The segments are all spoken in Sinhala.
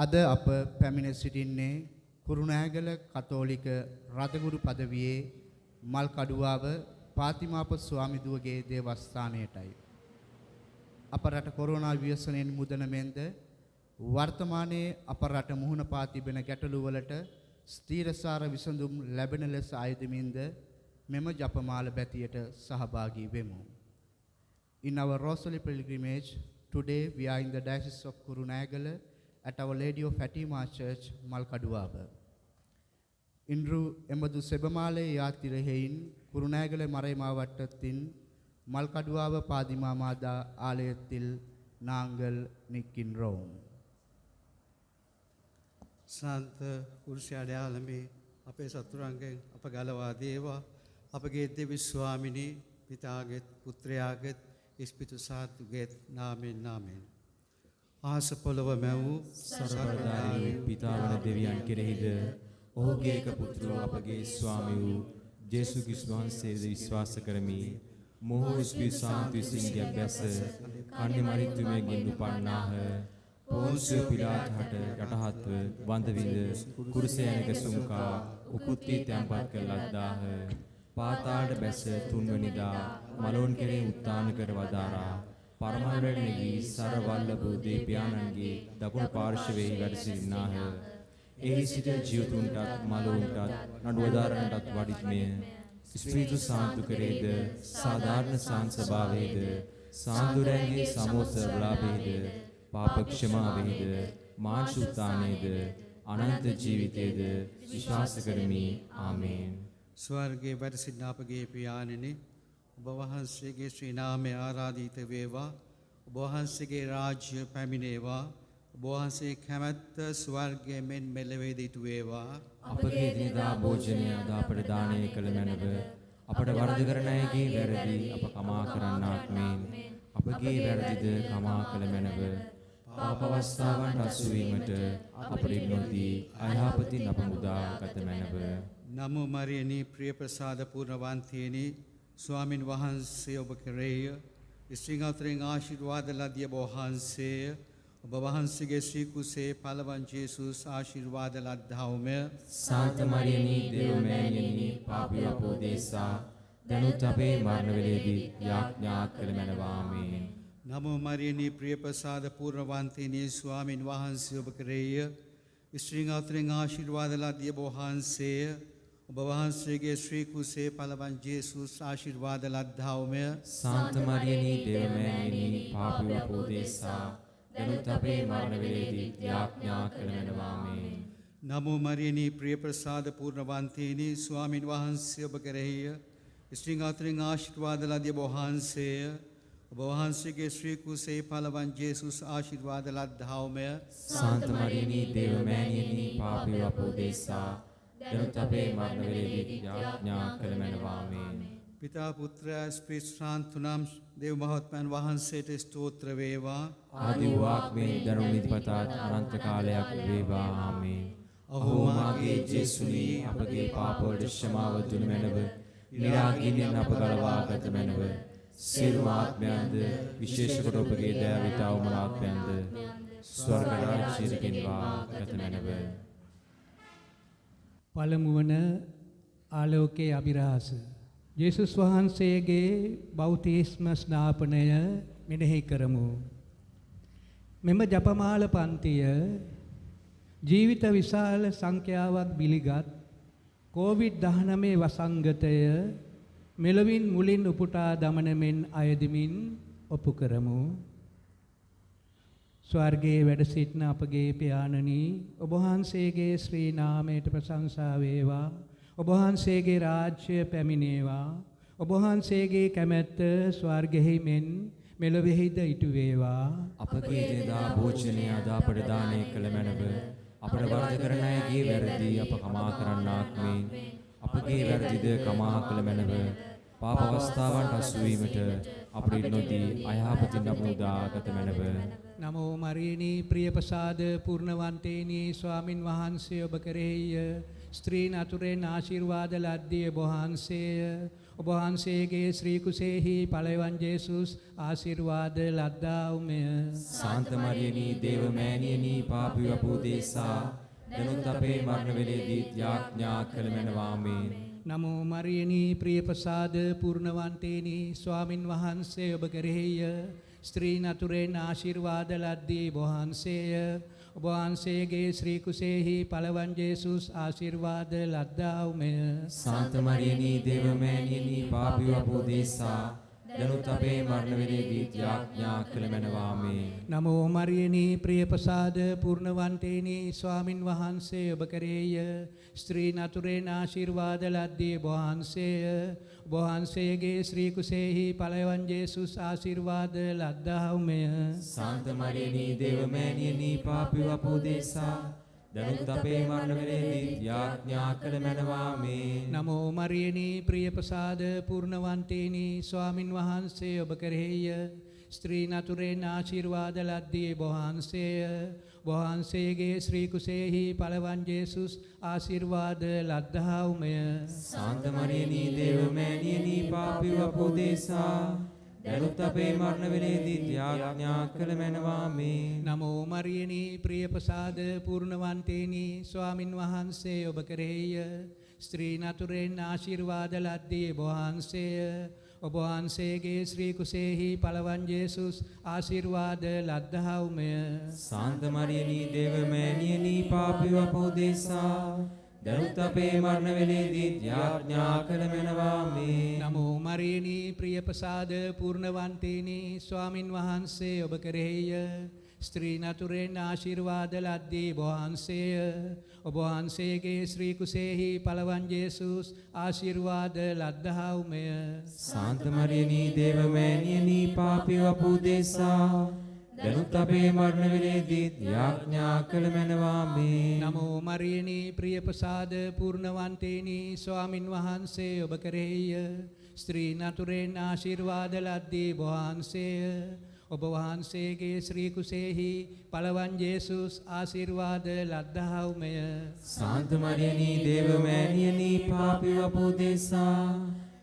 අද අප පැමිණ සිටින්නේ කුරුණෑගල කතෝලික රදගුරු පදවියේ මල්කඩුවාව පාතිමාප ස්වාමිදුවගේ දේවස්ථානයටයි. අප රට කොරෝනා ව්‍යසනයෙන් මුදන මෙන්ද වර්තමානයේ අප රට මුහුණ පා තිබෙන ගැටලු වලට ස්ථීරසාර විසඳුම් ලැබෙන ලෙස ආයුධමින්ද මෙම ජපමාල බැතියට සහභාගී වෙමු. In our Rosary pilgrimage, today we are in the Diocese of Kurunagala at Our Lady of Fatima Church, Malkaduwaba. Inru emadu sebamale yaatirehin Kurunagala Maraimavattattin Malkaduwaba Padima Mada Alayathil Nangal Nikkin Rome. Santa Ursiadalame, Ape Saturangan, Apagalawa Deva, Apagate Devi Swamini, Pitaget, Putriaget, Ispitu Satuget, Namen Namen. Asa Polova Mau, Sarvadari, Pitavana Devian Kerehida, Oge Kaputru, Apage Swamiu, Jesu Kiswan says the Viswasakarami, Moho Spisantu Singha Bessa, Kandi Maritu Megin Lupanaha, Ponsu Pilat Hata, Yatahatva, Vandavinda, Kurusayana Sumka, Ukuti Tampat Kaladaha, Patad Bessa, Tunvanida, Malon Kere Uttan Karavadara, Paramaranagi, Saravallabu, Depianangi, Dakun Parshave, Vadsinaha, Ehisita Jutuntat, Maluntat, Nadwadarantat Vaditme, Espiritu Santo Kereda, Sadarna Sansa Baveda, Sandurangi Samosa Blaveda, Papakshama Veda, Manshutaneda, Ananta Jiviteda, Vishasakarami, Amen. Swarge Vadsinapage Pianini, Bavahansige Sriname Aradita Veva, Bohansige Raj Pamineva, Bohanse Kamatta Swarge Men Melevedi Veva, Apagedida Bojania, the Padane Kalamanava, Apadavardagarnagi, Verdi, Apakamakaranath Main, Apagi Verdi, Kama Kalamanava, Apavastavan Rasuimata, Apadinoti, Ayapati Napamuda, Katamanava. Namo Mariani Priyaprasada Purnavantini, Swamin Vahanse Obakareya, Stringatring Ashirvadala Dia Bohanse, Babahansige Sikuse, Palavan Jesus, Ashirvadala Dhaume, Santa Mariani, Devamaniani, Papia Podesa, Danutabe Marnaveledi, Yaknya Kalamanavami. Namo Mariani Priyaprasada Purnavantini, Swamin Vahanse Obakareya, Stringatring Ashirvadala Dia Bohanse, Babahansige Sri Kuse Palavan Jesus Ashirvadala Dhaume Santa Mariani Devamaniani Papua Podesa Danutabe Marnaveledi Yaknya Kalamanavami. Namo Mariani Priyaprasada Purnavantini Swamin Vahanse Obakareya Stringatring Ashirvadala Dia Bohanse Babahansige Sri Kuse Palavan Jesus Ashirvadala Dhaume Santa Mariani Devamaniani Papua Podesa Danutabe Marnaveledi Yaknya Kalamanavami. Pita Putra Spirit Santunam Dev Mahatman Vahanse Stotra Veva Adiwakme Darunidpatat Anantakalayak Veva Amen. Ahomage Jesuni Apage Papa Dishamawa Dunamenava Niragini Napagalava Gatamanava Siruatmyanda Visheshakotopage Davita Umanatmyanda Swargaraj Shirikinva Gatamanava. පළමුවන ආලෝකයේ අභිරහස යේසුස් වහන්සේගේ බෞතිස්ම ස්නාපනය මෙනෙහි කරමු. මෙම ජපමාල පන්තිය ජීවිත විශාල සංඛ්‍යාවක් බිලිගත් COVID-19 වසංගතය මෙලොවින් මුලින් උපුටා දමන මෙන් අයදිමින් ඔප්පු කරමු. ස්වර්ගයේ වැඩ සිටින අපගේ පියාණනි ඔබ වහන්සේගේ ශ්‍රී නාමයට ප්‍රශංසා වේවා. ඔබ වහන්සේගේ රාජ්‍ය පැමිණේවා. ඔබ වහන්සේගේ කැමැත්ත ස්වර්ගෙහි මෙන් මෙලොවෙහිද ඉටු වේවා. අපගේ දෙදා භෝජනය අද අපට දානය කළ මැනව අපට වරද කරන අයගේ වැරදි අප කමා කරන්නාක් මෙන් අපගේ වැරදිද කමා කළ මැනව පාප අවස්ථාවන් අසුවීමට අපට නොදී අයහපතින් අපමුදා ගත මැනව. නමෝ මරියනි ප්‍රියපසාද පූර්ණවන්තේනි ස්වාමින් වහන්සේ ඔබ කෙරෙහිය ස්ත්‍රීන් අතුරෙන් ආශිර්වාද ලද්දී ඔබ වහන්සේය. ඔබ වහන්සේගේ ශ්‍රී කුසෙහි පළවන් ජේසුස් ආශිර්වාද ලද්දාවුමය. සාන්ත මරියනී දේව මෑණියනි පාපී අපෝදේසා දනුත් අපේ මරණ වේලේදී යාඥා කළ මැනවාමේ. නමෝ මරියනී ප්‍රියපසාද පූර්ණවන්තේනි ස්වාමින් වහන්සේ ඔබ කෙරෙහිය ස්ත්‍රී නතුරෙන් ආශිර්වාද ලද්දී වහන්සේය. ඔබ වහන්සේගේ ශ්‍රී කුසෙහි පළවන් ජේසුස් ආශිර්වාද ලද්දාවුමය. සාන්ත මරියනී දේව මෑණියනි පාපී අපෝදේසා දනුත් අපේ මරණ වේලේදී යාඥා කළ මැනවාමේ. නමෝ මරියනී ප්‍රියපසාද පූර්ණවන්තේනි ස්වාමින් වහන්සේ ඔබ කෙරෙහිය ස්ත්‍රී නතුරෙන් ආශිර්වාද ලද්දී වහන්සේය. ඔබ වහන්සේගේ ශ්‍රී කුසෙහි පළවන් ජේසුස් ආශිර්වාද ලද්දාවුමය. සාන්ත මරියනී දේව මෑණියනි පාපී අපෝදේසා දනුත් අපේ මරණ වේලේදී යාඥා කළ මැනවාමේ. නමෝ මරියනී ප්‍රියපසාද පූර්ණවන්තේනි ස්වාමින් වහන්සේ ඔබ කෙරෙහිය ස්ත්‍රී නතුරෙන් ආශිර්වාද ලද්දී වහන්සේය. වහන්සේගේ ශ්‍රී කුසෙහි පළවන් ජේසුස් ආශිර්වාද ලද්දාවුමය. සාන්ත මරියනී දේව මෑණියනි පාපී අපෝදේසා දනුත් අපේ මරණ වේලේදී යාඥා කළ මැනවාමේ. නමෝ මරියනී ප්‍රියපසාද පූර්ණවන්තේනි ස්වාමින් වහන්සේ ඔබ කෙරෙහිය ස්ත්‍රී නතුරෙන් ආශිර්වාද ලද්දී වහන්සේය. ඔබ වහන්සේගේ ශ්‍රී කුසෙහි පළවන් ජේසුස් ආශිර්වාද ලද්දාවුමය. සාන්ත මරියනී දේව මෑණියනි පාපී අපෝදේසා දනුත් අපේ මරණ වේලේදී යාඥා කළ මැනවාමේ. නමෝ මරියනී ප්‍රියපසාද පූර්ණවන්තේනි ස්වාමින් වහන්සේ ඔබ කෙරෙහිය ස්ත්‍රී නතුරෙන් ආශිර්වාද ලද්දී වහන්සේය. ඔබ වහන්සේගේ ශ්‍රී කුසෙහි පළවන් ජේසුස් ආශිර්වාද ලද්දාවුමය. සාන්ත මරියනී දේව මෑණියනි පාපී අපෝදේසා දනුත් අපේ මරණ වේලේදී යාඥා කළ මැනවාමේ. නමෝ මරියනී ප්‍රියපසාද පූර්ණවන්තේනි ස්වාමින් වහන්සේ ඔබ කෙරෙහිය ස්ත්‍රී නතුරෙන් ආශිර්වාද ලද්දී වහන්සේය. ඔබ වහන්සේගේ ශ්‍රී කුසෙහි පළවන් ජේසුස් ආශිර්වාද ලද්දාවුමය. සාන්ත මරියනී දේව මෑණියනි පාපී අපෝදේසා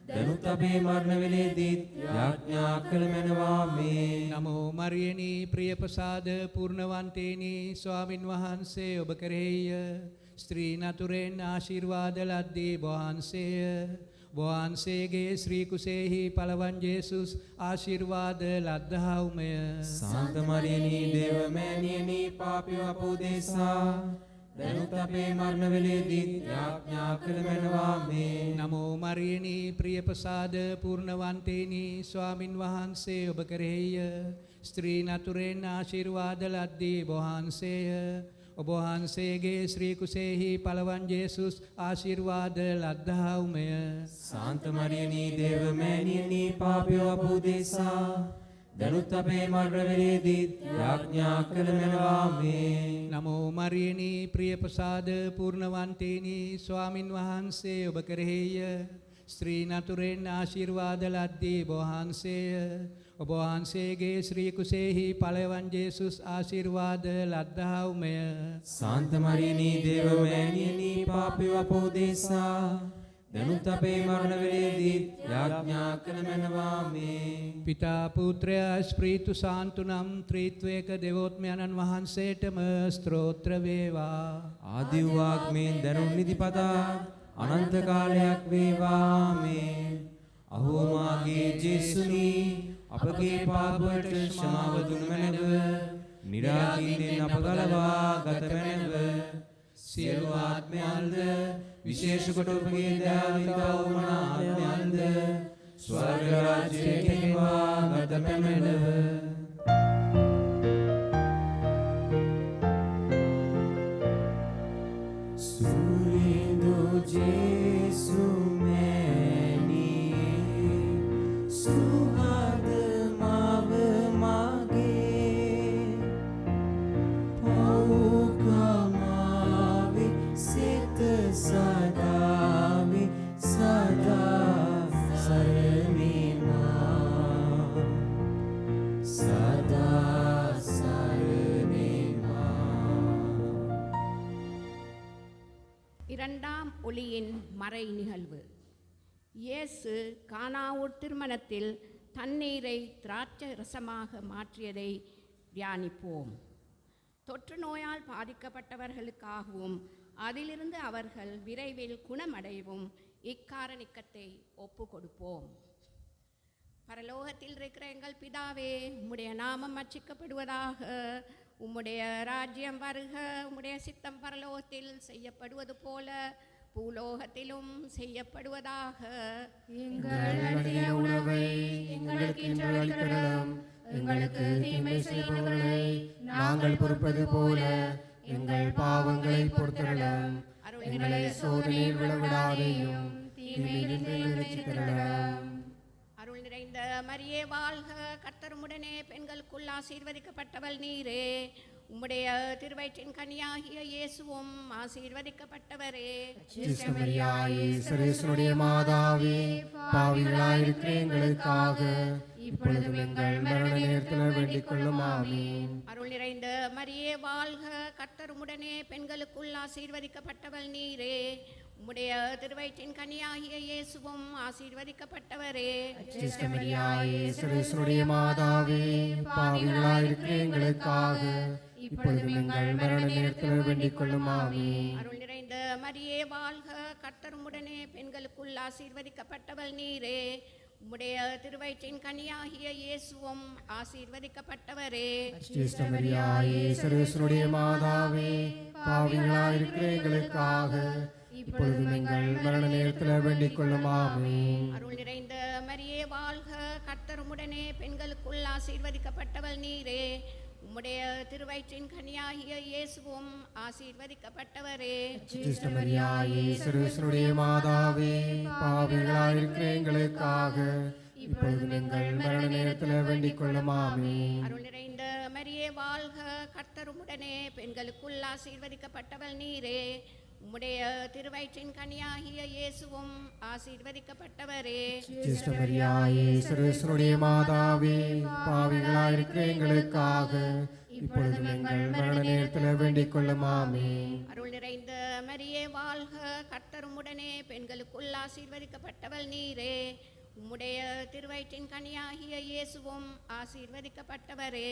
දනුත් අපේ මරණ වේලේදී යාඥා කළ මැනවාමේ. නමෝ මරියනී ප්‍රියපසාද පූර්ණවන්තේනි ස්වාමින් වහන්සේ ඔබ කෙරෙහිය ස්ත්‍රී නතුරෙන් ආශිර්වාද ලද්දී වහන්සේය. වහන්සේගේ ශ්‍රී කුසෙහි පළවන් ජේසුස් ආශිර්වාද ලද්දාවුමය. සාන්ත මරියනී දේව මෑණියනි පාපී අපෝදේසා දනුත් අපේ මරණ වේලේදී යාඥා කළ මැනවාමේ. නමෝ මරියනී ප්‍රියපසාද පූර්ණවන්තේනි ස්වාමින් වහන්සේ ඔබ කෙරෙහිය ස්ත්‍රී නතුරෙන් ආශිර්වාද ලද්දී වහන්සේය. ඔබ වහන්සේගේ ශ්‍රී කුසෙහි පළවන් ජේසුස් ආශිර්වාද ලද්දාවුමය. සාන්ත මරියනී දේව මෑණියනි පාපී අපෝදේසා දනුත් අපේ මරණ වේලේදී යාඥා කළ මැනවාමේ. නමෝ මරියනී ප්‍රියපසාද පූර්ණවන්තේනි ස්වාමින් වහන්සේ ඔබ කෙරෙහිය ස්ත්‍රී නතුරෙන් ආශිර්වාද ලද්දී වහන්සේය. ඔබ වහන්සේගේ ශ්‍රී කුසෙහි පළවන් ජේසුස් ආශිර්වාද ලද්දාවුමය. සාන්ත මරියනී දේව මෑණියනි පාපී අපෝදේසා දනුත් අපේ මරණ වේලේදී යාඥා කළ මැනවාමේ. පිතා පුත්‍රය ස්ප්‍රීතු සාන්තුනම් ත්‍රිත්වයක දෙවෝත්මයන්න් වහන්සේටම ස්තෝත්‍ර වේවා. ආදි වූ ආත්මයෙන් දැනුම් නිදිපතා අනන්ත කාලයක් වේවාමේ. අහෝ මාගේ ජේසුනි අපගේ පාපවලට ක්ෂමාව දුන මැනව නිරාගින්නෙන් අප ගලවා ගත මැනව. සියලු ආත්මයන්ද විශේෂ කොට ඔබගේ දයාවෙන් තවමනා ආත්මයන්ද ස්වර්ග රාජ්‍යයේ ගෙවා ගත මැනව. සූරින්දු ජේසු මෑණියේ සුහද මව මගේ පෞකමාවේ සිත සදාවේ සදා සරණේමා සදා සරණේමා. இரண்டாம் ஒளியின் மறை நிகழ்வு. இயேசு கானாவூர் திருமணத்தில் தண்ணீரை திராட்சை ரசமாக மாற்றியதை தியானிப்போம். தொற்று நோயால் பாதிக்கப்பட்டவர்களுக்காகவும் அதிலிருந்து அவர்கள் விரைவில் குணமடையவும் இக்காரணிக்கத்தை ஒப்பு கொடுப்போம். பரலோகத்தில் இருக்கிற எங்கள் பிதாவே, உம்முடைய நாமம் அர்ச்சிக்கப்படுவதாக, உம்முடைய ராஜ்யம் வருக, உம்முடைய சித்தம் பரலோகத்தில் செய்யப்படுவது போல பூலோகத்திலும் செய்யப்படுவதாக. எங்கள் உணவை எங்களுக்கு இன்று அளித்தருளும். எங்களுக்கு தீமை செய்பவர்களை நாங்கள் பொறுப்பது போல எங்கள் பாவங்களை பொறுத்தருளும். எங்களை சோதனையில் விழவிடாதேயும் தீமையிலிருந்து எங்களை ரட்சித்தருளும். அருள் நிறைந்த மரியே வாழ்க, கர்த்தர் உம்முடனே பெண்களுக்குள் ஆசீர்வதிக்கப்பட்டவள் நீரே. உம்முடைய திருவயிற்றின் கனியாகிய இயேசுவும் ஆசீர்வதிக்கப்பட்டவரே. சர்வேஸ்வருடைய மாதாவே, பாவிகளாயிருக்கிற எங்களுக்காக இப்பொழுதும் எங்கள் மரண நேரத்தில் வேண்டிக் கொள்ளும். ஆமென். அருள் நிறைந்த மரியே வாழ்க, கர்த்தர் உம்முடனே பெண்களுக்குள் ஆசீர்வதிக்கப்பட்டவள் நீரே. உம்முடைய திருவயிற்றின் கனியாகிய இயேசுவும் ஆசீர்வதிக்கப்பட்டவரே. சர்வேஸ்வருடைய மாதாவே, பாவிகளாயிருக்கிற எங்களுக்காக இப்பொழுதும் எங்கள் மரண நேரத்தில் வேண்டிக் கொள்ளும். ஆமென். அருள் நிறைந்த மரியே வாழ்க, கர்த்தர் உம்முடனே பெண்களுக்குள் ஆசீர்வதிக்கப்பட்டவள் நீரே. உம்முடைய திருவயிற்றின் கனியாகிய இயேசுவும் ஆசீர்வதிக்கப்பட்டவரே. சர்வேஸ்வருடைய மாதாவே, பாவிகளாயிருக்கிற எங்களுக்காக இப்பொழுதும் எங்கள் மரண நேரத்தில் வேண்டிக் கொள்ளும். ஆமென். அருள் நிறைந்த மரியே வாழ்க, கர்த்தர் உம்முடனே பெண்களுக்குள் ஆசீர்வதிக்கப்பட்டவள் நீரே. உம்முடைய திருவயிற்றின் கனியாகிய இயேசுவும் ஆசீர்வதிக்கப்பட்டவரே. சர்வேஸ்வருடைய மாதாவே, பாவிகளாயிருக்கிற எங்களுக்காக இப்பொழுதும் எங்கள் மரண நேரத்தில் வேண்டிக் கொள்ளும். ஆமென். அருள் நிறைந்த மரியே வாழ்க, கர்த்தர் உம்முடனே பெண்களுக்குள் ஆசீர்வதிக்கப்பட்டவள் நீரே. உம்முடைய திருவயிற்றின் கனியாகிய இயேசுவும் ஆசீர்வதிக்கப்பட்டவரே. சர்வேஸ்வருடைய மாதாவே, பாவிகளாயிருக்கிற எங்களுக்காக இப்பொழுதும் எங்கள் மரண நேரத்தில் வேண்டிக் கொள்ளும். ஆமென். அருள் நிறைந்த மரியே வாழ்க, கர்த்தர் உம்முடனே பெண்களுக்குள் ஆசீர்வதிக்கப்பட்டவள் நீரே. உம்முடைய திருவயிற்றின் கனியாகிய இயேசுவும் ஆசீர்வதிக்கப்பட்டவரே.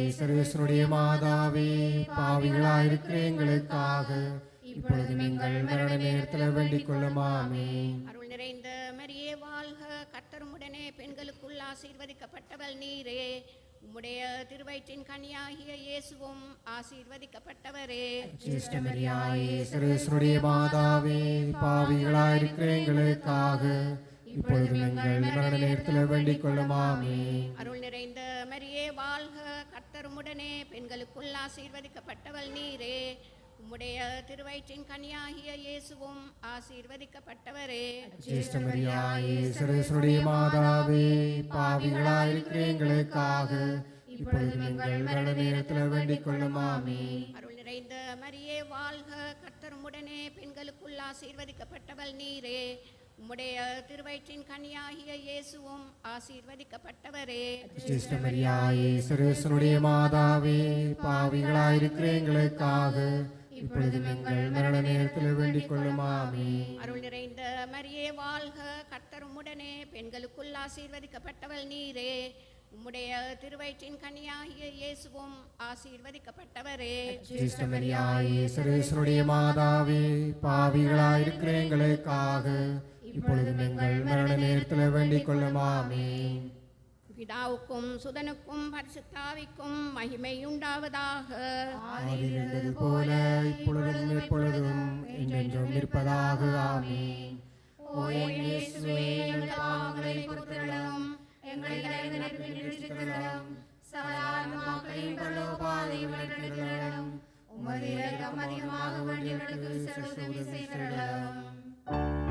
சர்வேஸ்வருடைய மாதாவே, பாவிகளாயிருக்கிற எங்களுக்காக இப்பொழுதும் எங்கள் மரண நேரத்தில் வேண்டிக் கொள்ளும். ஆமென். அருள் நிறைந்த மரியே வாழ்க, கர்த்தர் உம்முடனே பெண்களுக்குள் ஆசீர்வதிக்கப்பட்டவள் நீரே. உம்முடைய திருவயிற்றின் கனியாகிய இயேசுவும் ஆசீர்வதிக்கப்பட்டவரே. சர்வேஸ்வருடைய மாதாவே, பாவிகளாயிருக்கிற எங்களுக்காக இப்பொழுதும் எங்கள் மரண நேரத்தில் வேண்டிக் கொள்ளும். ஆமென். அருள் நிறைந்த மரியே வாழ்க, கர்த்தர் உம்முடனே பெண்களுக்குள் ஆசீர்வதிக்கப்பட்டவள் நீரே. உம்முடைய திருவயிற்றின் கனியாகிய இயேசுவும் ஆசீர்வதிக்கப்பட்டவரே. சர்வேஸ்வருடைய மாதாவே, பாவிகளாயிருக்கிற எங்களுக்காக இப்பொழுதும் எங்கள் மரண நேரத்தில் வேண்டிக் கொள்ளும். ஆமென். அருள் நிறைந்த மரியே வாழ்க, கர்த்தர் உம்முடனே பெண்களுக்குள் ஆசீர்வதிக்கப்பட்டவள் நீரே. உம்முடைய திருவயிற்றின் கனியாகிய இயேசுவும் ஆசீர்வதிக்கப்பட்டவரே. சர்வேஸ்வருடைய மாதாவே, பாவிகளாயிருக்கிற எங்களுக்காக இப்பொழுதும் எங்கள் மரண நேரத்தில் வேண்டிக் கொள்ளும். ஆமென். அருள் நிறைந்த மரியே வாழ்க, கர்த்தர் உம்முடனே பெண்களுக்குள் ஆசீர்வதிக்கப்பட்டவள் நீரே. உம்முடைய திருவயிற்றின் கனியாகிய இயேசுவும் ஆசீர்வதிக்கப்பட்டவரே. சர்வேஸ்வருடைய மாதாவே, பாவிகளாயிருக்கிற எங்களுக்காக இப்பொழுதும் எங்கள் மரண நேரத்தில் வேண்டிக் கொள்ளும். ஆமென். பிதாவுக்கும் சுதனுக்கும் பரிசுத்தாவிக்கும் மகிமை உண்டாவதாக. ஆதியில் இருந்தது போல இப்பொழுதும் எப்பொழுதும் என்றென்றும் இருப்பதாக. ஆமென். ஓ என் இயேசுவே, எங்கள் பாவங்களை பொறுத்தருளும், எங்களை நரகத்தில் ரட்சித்தருளும், சகல ஆத்துமாக்களையும் பரலோகபாதையில் நடத்தித்தருளும், உமது இரக்கம் அதிகமாக வேண்டியவர்களுக்கு சிறந்த உதவி செய்தருளும். ஆதியில்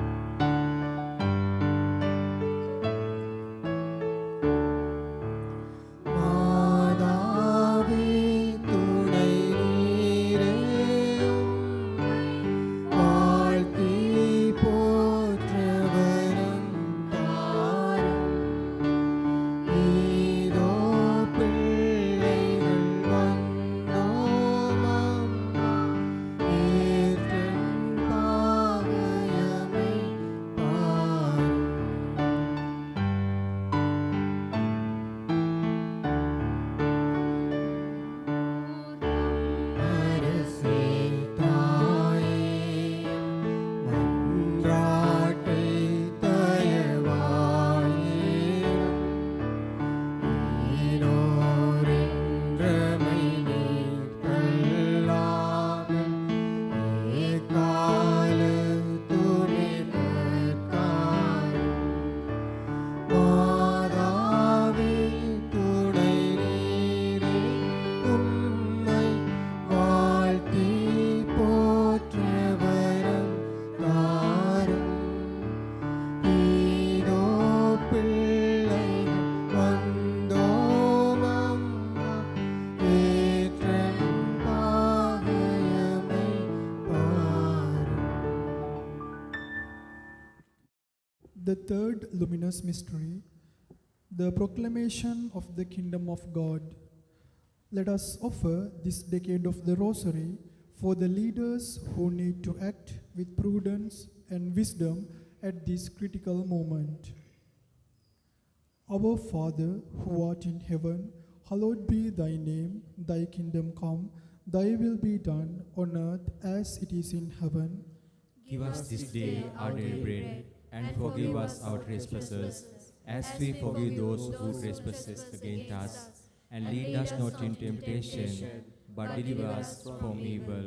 The third luminous mystery, the proclamation of the kingdom of God. Let us offer this decade of the Rosary for the leaders who need to act with prudence and wisdom at this critical moment. Our Father, who art in heaven, hallowed be thy name. Thy kingdom come, thy will be done on earth as it is in heaven. Give us this day our daily bread, and forgive us our trespasses, as we forgive those who trespass against us. And lead us not into temptation, but deliver us from evil.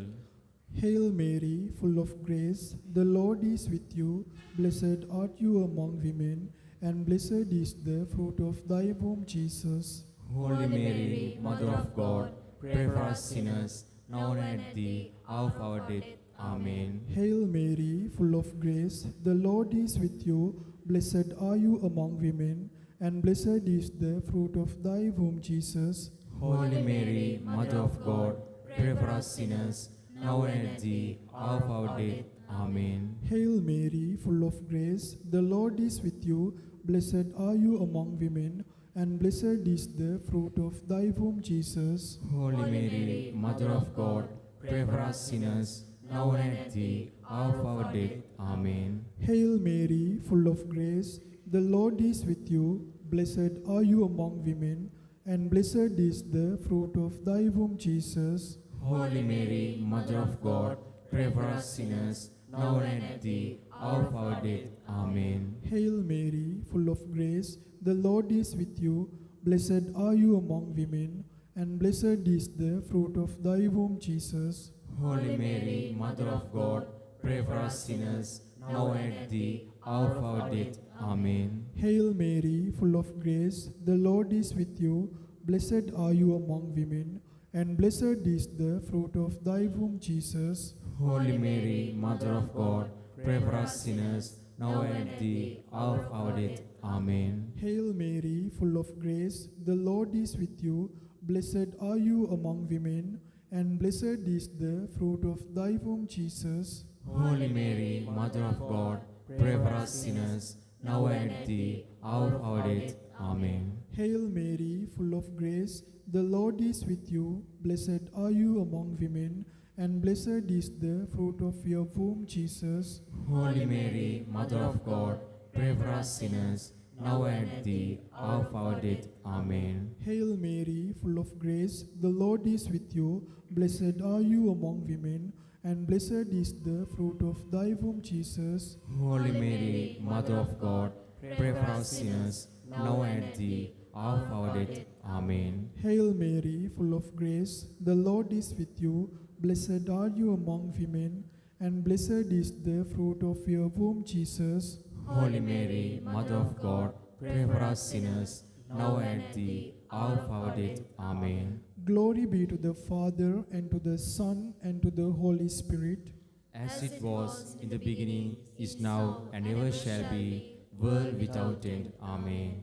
Hail Mary, full of grace, the Lord is with you. Blessed art you among women, and blessed is the fruit of thy womb, Jesus. Holy Mary, Mother of God, pray for us sinners, now and at the hour of our death. Amen. Hail Mary, full of grace, the Lord is with you. Blessed are you among women, and blessed is the fruit of thy womb, Jesus. Holy Mary, Mother of God, pray for us sinners, now and at the hour of our death. Amen. Hail Mary, full of grace, the Lord is with you. Blessed are you among women, and blessed is the fruit of thy womb, Jesus. Holy Mary, Mother of God, pray for us sinners, now and at the hour of our death. Amen. Hail Mary, full of grace, the Lord is with you. Blessed are you among women, and blessed is the fruit of thy womb, Jesus. Holy Mary, Mother of God, pray for us sinners, now and at the hour of our death. Amen. Hail Mary, full of grace, the Lord is with you. Blessed are you among women, and blessed is the fruit of thy womb, Jesus. Holy Mary, Mother of God, pray for us sinners, now and at the hour of our death. Amen. Hail Mary, full of grace, the Lord is with you. Blessed are you among women, and blessed is the fruit of thy womb, Jesus. Holy Mary, Mother of God, pray for us sinners, now and at the hour of our death. Amen. Hail Mary, full of grace, the Lord is with you. Blessed are you among women, and blessed is the fruit of thy womb, Jesus. Holy Mary, Mother of God, pray for us sinners, now and at the hour of our death. Amen. Hail Mary, full of grace, the Lord is with you. Blessed are you among women, and blessed is the fruit of your womb, Jesus. Holy Mary, Mother of God, pray for us sinners, now and at the hour of our death. Amen. Hail Mary, full of grace, the Lord is with you. Blessed are you among women, and blessed is the fruit of thy womb, Jesus. Holy Mary, Mother of God, pray for us sinners, now and at the hour of our death. Amen. Hail Mary, full of grace, the Lord is with you. Blessed are you among women, and blessed is the fruit of your womb, Jesus. Holy Mary, Mother of God, pray for us sinners, now and at the hour of our death. Amen. Glory be to the Father, and to the Son, and to the Holy Spirit. As it was in the beginning, is now, and ever shall be, world without end. Amen.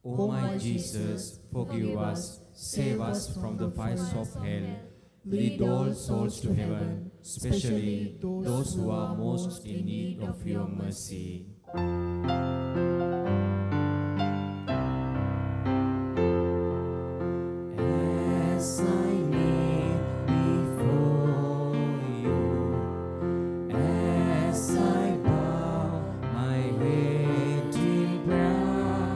O my Jesus, forgive us, save us from the fires of hell. Lead all souls to heaven, especially those who are most in need of your mercy. As I kneel before you, as I bow my head in prayer,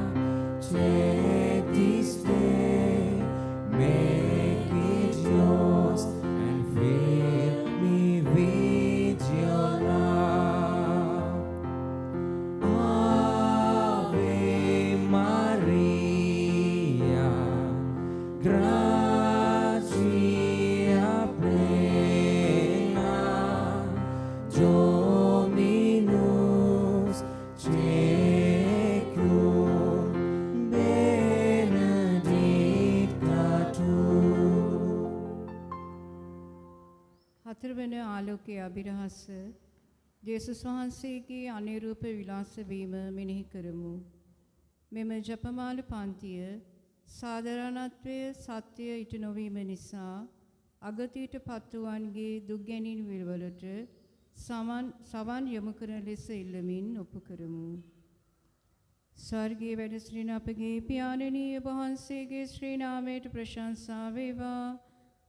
take this day, make it yours, and fill me with your love. Ave Maria, gratia plena, Dominus tecum, benedicta tu. හතරවන ආලෝකයේ අභිරහස ජේසුස් වහන්සේගේ අනුරූප විලාස වීම මෙනෙහි කරමු. මෙම ජපමාල පන්තිය සාධාරණත්වය සත්‍ය ඉටු නොවීම නිසා අගතියට පත්වුවන්ගේ දුක් ගැනීමවලට සවන් යොමු කරන ලෙස ඉල්ලමින් ඔප්පු කරමු. ස්වර්ගයේ වැඩ සිටින අපගේ පියාණනී ඔබ වහන්සේගේ ශ්‍රී නාමයට ප්‍රශංසා වේවා.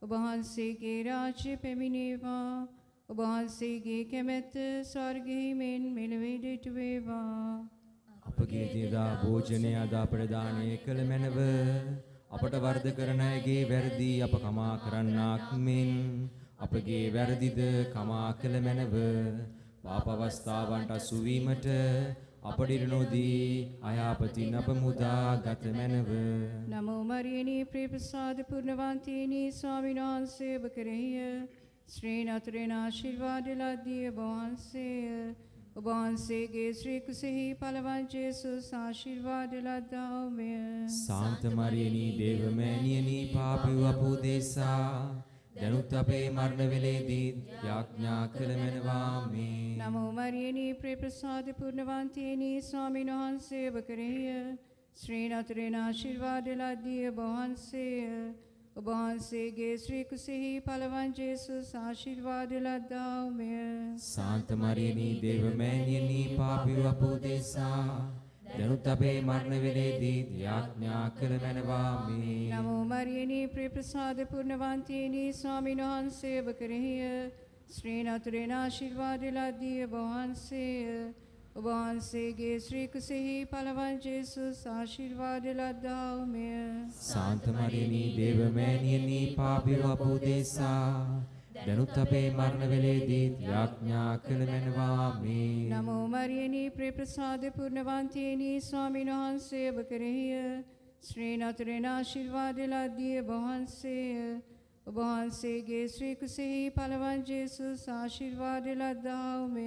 ඔබ වහන්සේගේ රාජ්‍ය පැමිණේවා. ඔබ වහන්සේගේ කැමැත්ත ස්වර්ගයේ මෙන් මෙලොවට ඉටු වේවා. අපගේ දියදා භෝජනය අද අපට දානය කළ මැනව අපට වර්ධ කරන අයගේ වැරදි අප කමා කරන්නාක් මෙන් අපගේ වැරදිද කමා කළ මැනව පාප අවස්ථාවන්ට අසු වීමට අපට ඉඩ නොදී අයාපතින් අප මුදා ගත මැනව. නමෝ මරියනී ප්‍රේමසාද පුර්ණවන්තිනී ස්වාමීන් වහන්සේ ඔබ කෙරෙහිය ශ්‍රී නතුරෙන් ආශිර්වාද ලද්දී ඔබ වහන්සේය. ඔබ වහන්සේගේ ශ්‍රී කුසෙහි පළවන් ජේසුස් ආශිර්වාද ලද්දාමය. සාන්ත මරියනී දේවමෑණියනී පාපිව අපෝ දේසා දැනුත් අපේ මරණ වේලේදී යාඥා කළ මැනවාමේ. නමෝ මරියනී ප්‍රේමසාද පුර්ණවන්තිනී ස්වාමීන් වහන්සේ ඔබ කෙරෙහිය ශ්‍රී නතුරෙන් ආශිර්වාද ලද්දී ඔබ වහන්සේය. ඔබ වහන්සේගේ ශ්‍රී කුසෙහි පළවන් ජේසුස් ආශිර්වාද ලද්දාමය. සාන්ත මරියනී දේවමෑණියනී පාපිව අපෝ දේසා දැනුත් අපේ මරණ වේලේදී යාඥා කළ මැනවාමේ. නමෝ මරියනී ප්‍රේමසාද පුර්ණවන්තිනී ස්වාමීන් වහන්සේ ඔබ කෙරෙහිය ශ්‍රී නතුරෙන් ආශිර්වාද ලද්දී ඔබ වහන්සේය. ඔබ වහන්සේගේ ශ්‍රී කුසෙහි පළවන් ජේසුස් ආශිර්වාද ලද්දාමය. සාන්ත මරියනී දේවමෑණියනී පාපිව අපෝ දේසා දැනුත් අපේ මරණ වේලේදී යාඥා කළ මැනවාමේ. නමෝ මරියනී ප්‍රේමසාද පුර්ණවන්තිනී ස්වාමීන් වහන්සේ ඔබ කෙරෙහිය ශ්‍රී නතුරෙන් ආශිර්වාද ලද්දී ඔබ වහන්සේය. ඔබ වහන්සේගේ ශ්‍රී කුසෙහි පළවන් ජේසුස් ආශිර්වාද ලද්දාමය.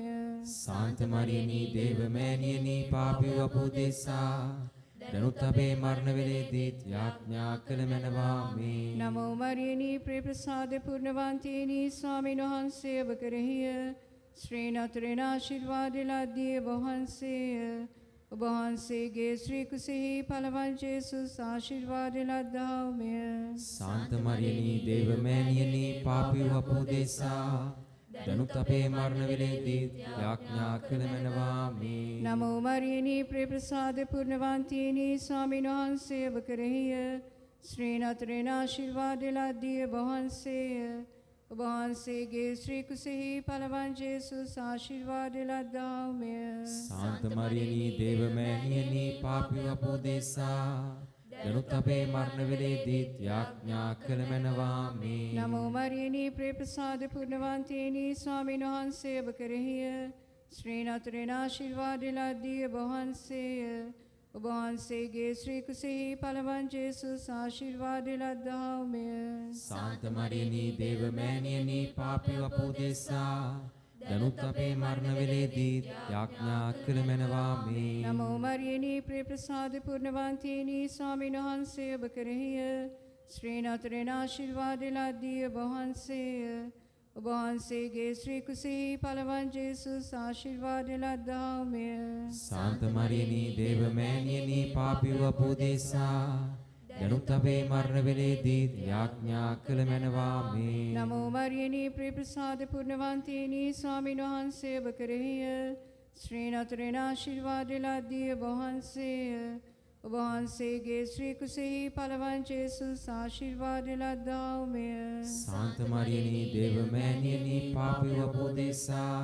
සාන්ත මරියනී දේවමෑණියනී පාපිව අපෝ දේසා දැනුත් අපේ මරණ වේලේදී යාඥා කළ මැනවාමේ. නමෝ මරියනී ප්‍රේමසාද පුර්ණවන්තිනී ස්වාමීන් වහන්සේ ඔබ කෙරෙහිය ශ්‍රී නතුරෙන් ආශිර්වාද ලද්දී ඔබ වහන්සේය. ඔබ වහන්සේගේ ශ්‍රී කුසෙහි පළවන් ජේසුස් ආශිර්වාද ලද්දාමය. සාන්ත මරියනී දේවමෑණියනී පාපිව අපෝ දේසා දැනුත් අපේ මරණ වේලේදී යාඥා කළ මැනවාමේ. නමෝ මරියනී ප්‍රේමසාද පුර්ණවන්තිනී ස්වාමීන් වහන්සේ ඔබ කෙරෙහිය ශ්‍රී නතුරෙන් ආශිර්වාද ලද්දී ඔබ වහන්සේය. ඔබ වහන්සේගේ ශ්‍රී කුසෙහි පළවන් ජේසුස් ආශිර්වාද ලද්දාමය. සාන්ත මරියනී දේවමෑණියනී පාපිව අපෝ දේසා දැනුත් අපේ මරණ වේලේදී යාඥා කළ මැනවාමේ. නමෝ මරියනී ප්‍රේමසාද පුර්ණවන්තිනී ස්වාමීන් වහන්සේ ඔබ කෙරෙහිය ශ්‍රී නතුරෙන් ආශිර්වාද ලද්දී ඔබ වහන්සේය. ඔබ වහන්සේගේ ශ්‍රී කුසෙහි පළවන් ජේසුස් ආශිර්වාද ලද්දාමය. සාන්ත මරියනී දේවමෑණියනී පාපිව අපෝ දේසා දැනුත් අපේ මරණ වේලේදී යාඥා කළ මැනවාමේ. නමෝ මරියනී ප්‍රේමසාද පුර්ණවන්තිනී ස්වාමීන් වහන්සේ ඔබ කෙරෙහිය ශ්‍රී නතුරෙන් ආශිර්වාද ලද්දී ඔබ වහන්සේය. ඔබ වහන්සේගේ ශ්‍රී කුසෙහි පළවන් ජේසුස් ආශිර්වාද ලද්දාමය. සාන්ත මරියනී දේවමෑණියනී පාපිව අපෝ දේසා දැනුත් අපේ මරණ වේලේදී යාඥා කළ මැනවාමේ. නමෝ මරියනී ප්‍රේමසාද පුර්ණවන්තිනී ස්වාමීන් වහන්සේ ඔබ කෙරෙහිය ශ්‍රී නතුරෙන් ආශිර්වාද ලද්දී ඔබ වහන්සේය. ඔබ වහන්සේගේ ශ්‍රී කුසෙහි පළවන් ජේසුස් ආශිර්වාද ලද්දාමය. සාන්ත මරියනී දේවමෑණියනී පාපිව අපෝ දේසා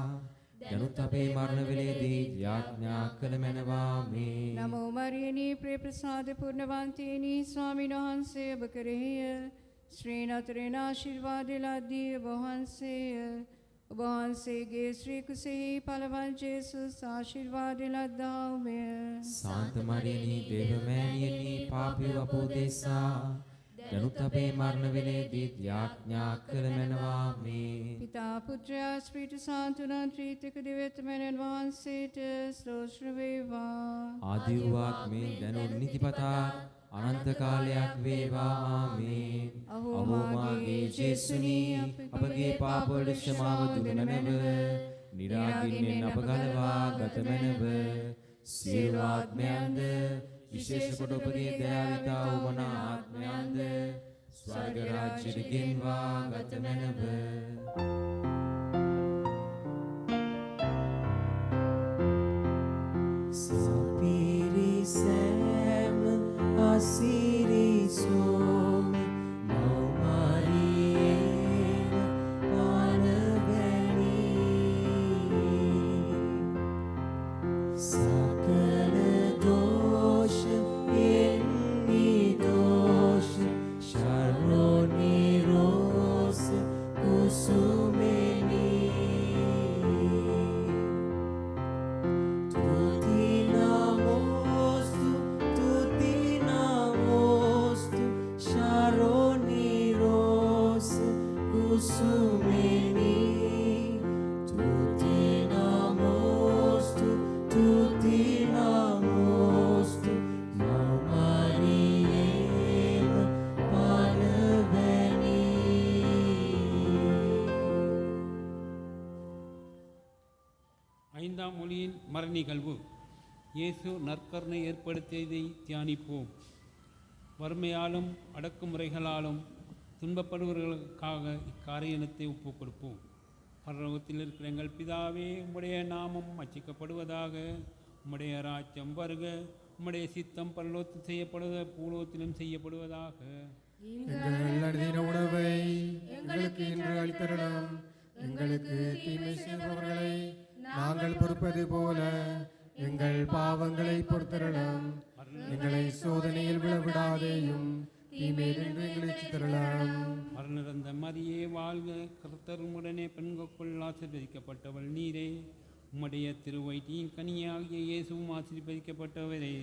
දැනුත් අපේ මරණ වේලේදී යාඥා කළ මැනවාමේ. නමෝ මරියනී ප්‍රේමසාද පුර්ණවන්තිනී ස්වාමීන් වහන්සේ ඔබ කෙරෙහිය ශ්‍රී නතුරෙන් ආශිර්වාද ලද්දී ඔබ වහන්සේය. ඔබ වහන්සේගේ ශ්‍රී කුසෙහි පළවන් ජේසුස් ආශිර්වාද ලද්දාමය. සාන්ත මරියනී දේවමෑණියනී පාපිව අපෝ දේසා දැනුත් අපේ මරණ වේලේදී යාඥා කළ මැනවාමේ. පිතා පුත්‍රයා ස්පීට සාන්තුනන් ත්‍රිත්වක දෙවියන් වහන්සේට ස්තෝත්‍ර වේවා. ආදි වූවක් මේ දැනුත් නිතිපතා අනන්ත කාලයක් වේවා. ආමේන්. අහෝ මාගේ ජේසුනි අපගේ පාප වලට ක්ෂමාව දුන මැනව නිරාගින්නෙන් අප ගලවා ගත මැනව සියලු ආත්මයන්ද විශේෂ කොට ඔබගේ දයාවිතා වූ ආත්මයන්ද ස්වර්ග රාජ්‍යයට ගෙන්වා ගත මැනව. සපිරිස Siri some Mau Mariela Panavani Sakala dosha enni dosha Sharoni rose kusumeni Tuti namostu Sharoni rose kusumeni Tuti namostu Mau Mariela Panavani ஐந்தாம் மொழியின் மர நிகழ்வு. இயேசு நற்கருணை ஏற்படுத்தியதை தியானிப்போம். வறுமையாலும் அடக்குமுறைகளாலும் துன்பப்படுபவர்களுக்காக இக்காரியத்தை ஒப்புக் கொடுப்போம். பரலோகத்தில் இருக்கிற எங்கள் பிதாவே, உம்முடைய நாமம் அச்சிக்கப்படுவதாக, உம்முடைய ராஜ்யம் வருக, உம்முடைய சித்தம் பரலோகத்தில் செய்யப்படுவத பூலோகத்திலும் செய்யப்படுவதாக. எங்கள் அனுதின உணவை எங்களுக்கு இன்று அளித்தருளும். எங்களுக்கு தீமை செய்பவர்களை நாங்கள் பொறுப்பது போல எங்கள் பாவங்களை பொறுத்தருளும். எங்களை சோதனையில் விழவிடாதேயும் தீமையிலிருந்து எங்களை ரட்சித்தருளும். அருளிறந்த மரியே வாழ்க, கர்த்தர் உம்முடனே பெண்களுக்குள் ஆசீர்வதிக்கப்பட்டவள் நீரே. உம்முடைய திருவயிற்றின் கனியாகிய இயேசுவும் ஆசீர்வதிக்கப்பட்டவரே.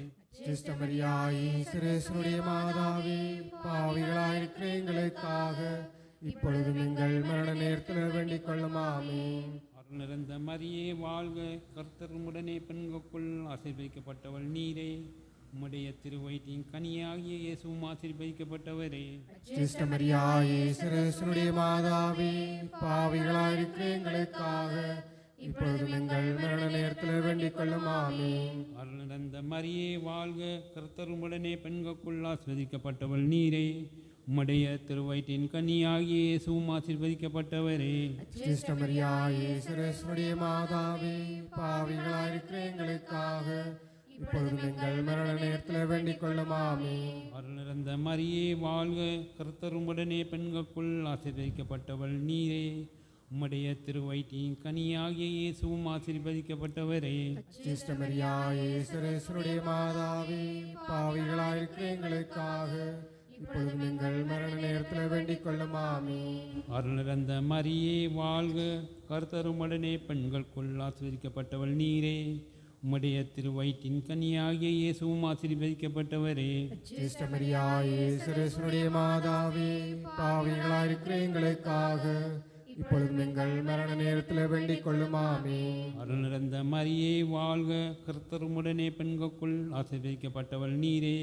சிஸ்டமரியாயி சுரேசனுடைய மாதாவே, பாவிகளாயிருக்கிற எங்களுக்காக இப்பொழுதும் எங்கள் மரண நேரத்தில் வேண்டிக் கொள்ளும். ஆமென். அருளிறந்த மரியே வாழ்க, கர்த்தர் உம்முடனே பெண்களுக்குள் ஆசீர்வதிக்கப்பட்டவள் நீரே. உம்முடைய திருவயிற்றின் கனியாகிய இயேசுவும் ஆசீர்வதிக்கப்பட்டவரே. சிஸ்டமரியாயி சுரேசனுடைய மாதாவே, பாவிகளாயிருக்கிற எங்களுக்காக இப்பொழுதும் எங்கள் மரண நேரத்தில் வேண்டிக் கொள்ளும். ஆமென். அருளிறந்த மரியே வாழ்க, கர்த்தர் உம்முடனே பெண்களுக்குள் ஆசீர்வதிக்கப்பட்டவள் நீரே. உம்முடைய திருவயிற்றின் கனியாகிய இயேசுவும் ஆசீர்வதிக்கப்பட்டவரே. சிஸ்டமரியாயி சுரேசனுடைய மாதாவே, பாவிகளாயிருக்கிற எங்களுக்காக இப்பொழுதும் எங்கள் மரண நேரத்தில் வேண்டிக் கொள்ளும். ஆமென். அருளிறந்த மரியே வாழ்க, கர்த்தர் உம்முடனே பெண்களுக்குள் ஆசீர்வதிக்கப்பட்டவள் நீரே. உம்முடைய திருவயிற்றின் கனியாகிய இயேசுவும் ஆசீர்வதிக்கப்பட்டவரே. சிஸ்டமரியாயி சுரேசனுடைய மாதாவே, பாவிகளாயிருக்கிற எங்களுக்காக இப்பொழுதும் எங்கள் மரண நேரத்தில் வேண்டிக் கொள்ளும். ஆமென். அருளிறந்த மரியே வாழ்க, கர்த்தர் உம்முடனே பெண்களுக்குள் ஆசீர்வதிக்கப்பட்டவள் நீரே. உம்முடைய திருவயிற்றின் கனியாகிய இயேசுவும் ஆசீர்வதிக்கப்பட்டவரே. சிஸ்டமரியாயி சுரேசனுடைய மாதாவே, பாவிகளாயிருக்கிற எங்களுக்காக இப்பொழுதும் எங்கள் மரண நேரத்தில் வேண்டிக் கொள்ளும். ஆமென். அருளிறந்த மரியே வாழ்க, கர்த்தர் உம்முடனே பெண்களுக்குள் ஆசீர்வதிக்கப்பட்டவள் நீரே.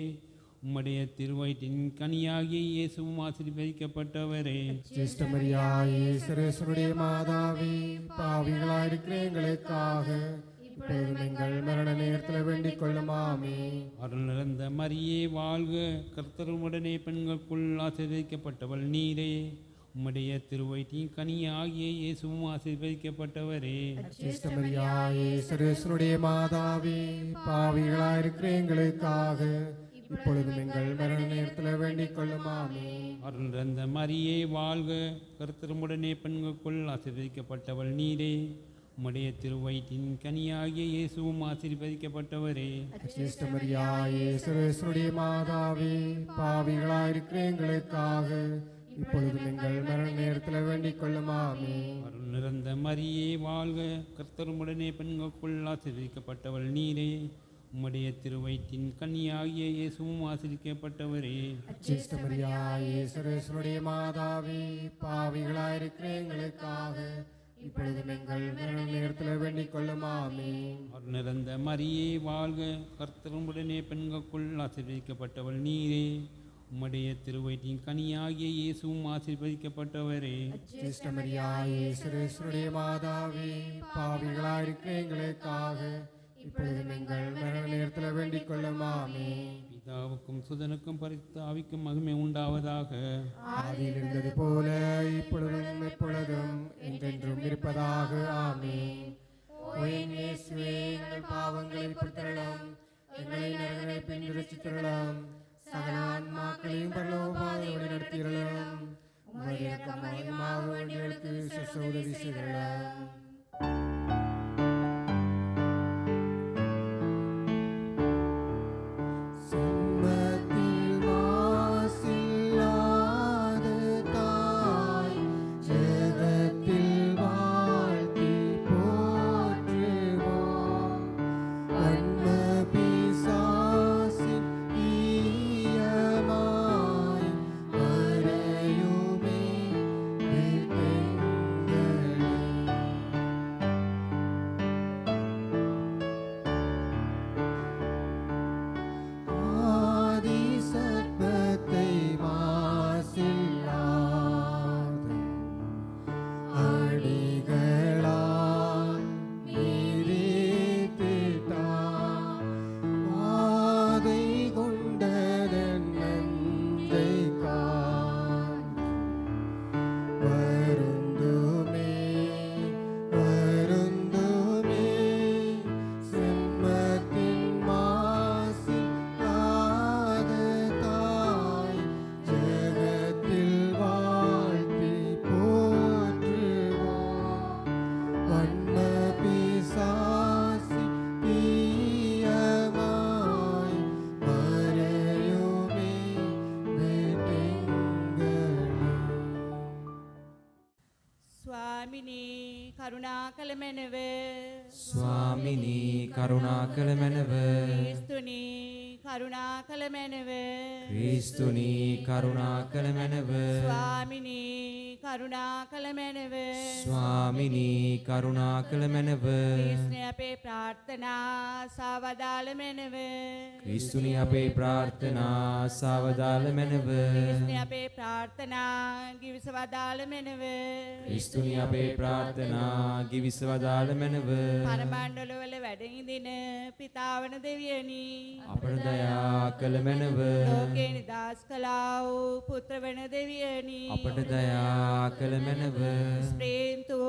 உம்முடைய திருவயிற்றின் கனியாகிய இயேசுவும் ஆசீர்வதிக்கப்பட்டவரே. சிஸ்டமரியாயி சுரேசனுடைய மாதாவே, பாவிகளாயிருக்கிற எங்களுக்காக இப்பொழுதும் எங்கள் மரண நேரத்தில் வேண்டிக் கொள்ளும். ஆமென். அருளிறந்த மரியே வாழ்க, கர்த்தர் உம்முடனே பெண்களுக்குள் ஆசீர்வதிக்கப்பட்டவள் நீரே. உம்முடைய திருவயிற்றின் கனியாகிய இயேசுவும் ஆசீர்வதிக்கப்பட்டவரே. சிஸ்டமரியாயி சுரேசனுடைய மாதாவே, பாவிகளாயிருக்கிற எங்களுக்காக இப்பொழுதும் எங்கள் மரண நேரத்தில் வேண்டிக் கொள்ளும். ஆமென். அருளிறந்த மரியே வாழ்க, கர்த்தர் உம்முடனே பெண்களுக்குள் ஆசீர்வதிக்கப்பட்டவள் நீரே. உம்முடைய திருவயிற்றின் கனியாகிய இயேசுவும் ஆசீர்வதிக்கப்பட்டவரே. சிஸ்டமரியாயி சுரேசனுடைய மாதாவே, பாவிகளாயிருக்கிற எங்களுக்காக இப்பொழுதும் எங்கள் மரண நேரத்தில் வேண்டிக் கொள்ளும். ஆமென். அருளிறந்த மரியே வாழ்க, கர்த்தர் உம்முடனே பெண்களுக்குள் ஆசீர்வதிக்கப்பட்டவள் நீரே. உம்முடைய திருவயிற்றின் கனியாகிய இயேசுவும் ஆசீர்வதிக்கப்பட்டவரே. சிஸ்டமரியாயி சுரேசனுடைய மாதாவே, பாவிகளாயிருக்கிற எங்களுக்காக இப்பொழுதும் எங்கள் மரண நேரத்தில் வேண்டிக் கொள்ளும். ஆமென். அருளிறந்த மரியே வாழ்க, கர்த்தர் உம்முடனே பெண்களுக்குள் ஆசீர்வதிக்கப்பட்டவள் நீரே. உம்முடைய திருவயிற்றின் கனியாகிய இயேசுவும் ஆசீர்வதிக்கப்பட்டவரே. சிஸ்டமரியாயி சுரேசனுடைய மாதாவே, பாவிகளாயிருக்கிற எங்களுக்காக இப்பொழுதும் எங்கள் மரண நேரத்தில் வேண்டிக் கொள்ளும். ஆமென். பிதாவுக்கும் சுதனுக்கும் பரிசுத்த ஆவிக்கும் மகிமை உண்டாவதாக. ஆதியில் இருந்தது போல இப்பொழுதும் எப்பொழுதும் என்றென்றும் இருப்பதாக. ஆமென். ஓ என் இயேசுவே, எங்கள் பாவங்களை பொறுத்தருளும். எங்களை நரகங்களை பின் ரட்சித்தருளும். சகல ஆன்மாக்களையும் பரலோகபாதையோடு நடத்தியருளும். உமது இரக்கம் அதிகமாக வேண்டியவர்களுக்கு விசேஷ உதவி செய்தருளும். කරුණාකල මැනව ස්වාමිනී කරුණාකල මැනව ක්‍රිස්තුනී කරුණාකල මැනව ක්‍රිස්තුනී කරුණාකල මැනව ස්වාමිනී කරුණාකල මැනව ස්වාමිනී කරුණාකල මැනව ක්‍රිස්තුනී අපේ ප්‍රාර්ථනා සවදාල මැනව ක්‍රිස්තුනී අපේ ප්‍රාර්ථනා සවදාල මැනව ක්‍රිස්තුනී අපේ ප්‍රාර්ථනා ගිවිසවදාල මැනව ක්‍රිස්තුනී අපේ ප්‍රාර්ථනා ගිවිසවදාල මැනව පරමණ්ඩලවල වැඩ ඉඳින පිතාවන දෙවියනි අපට දයා කළ මැනව ලෝකේ නිදාස් කළා වූ පුත්‍රවන දෙවියනි අපට දයා කළ මැනව ප්‍රේන්තු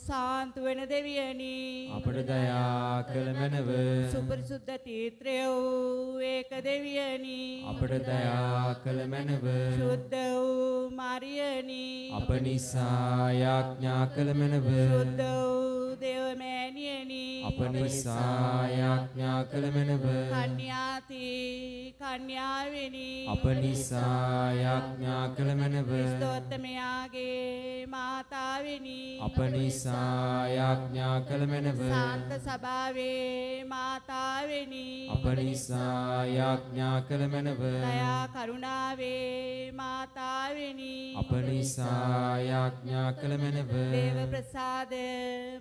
සාන්තු වෙන දෙවියනි අපට දයා කළ මැනව සුපරිසුද්ධ තීත්‍රය වූ ඒක දෙවියනි අපට දයා කළ මැනව ශුද්ධ වූ මරියනි අප නිසා යාඥා කළ මැනව ශුද්ධ වූ දේවමෑණියනි අප නිසා යාඥා කළ මැනව කන්‍යාති කන්‍යාවෙනි අප නිසා යාඥා කළ මැනව ක්‍රිස්තෝත්තමයාගේ මාතාවෙනි අප නිසා යාඥා කළ මැනව සාන්ත සභාවේ මාතාවෙනි අප නිසා යාඥා කළ මැනව දයා කරුණාවේ මාතාවෙනි අප නිසා යාඥා කළ මැනව දේව ප්‍රසාද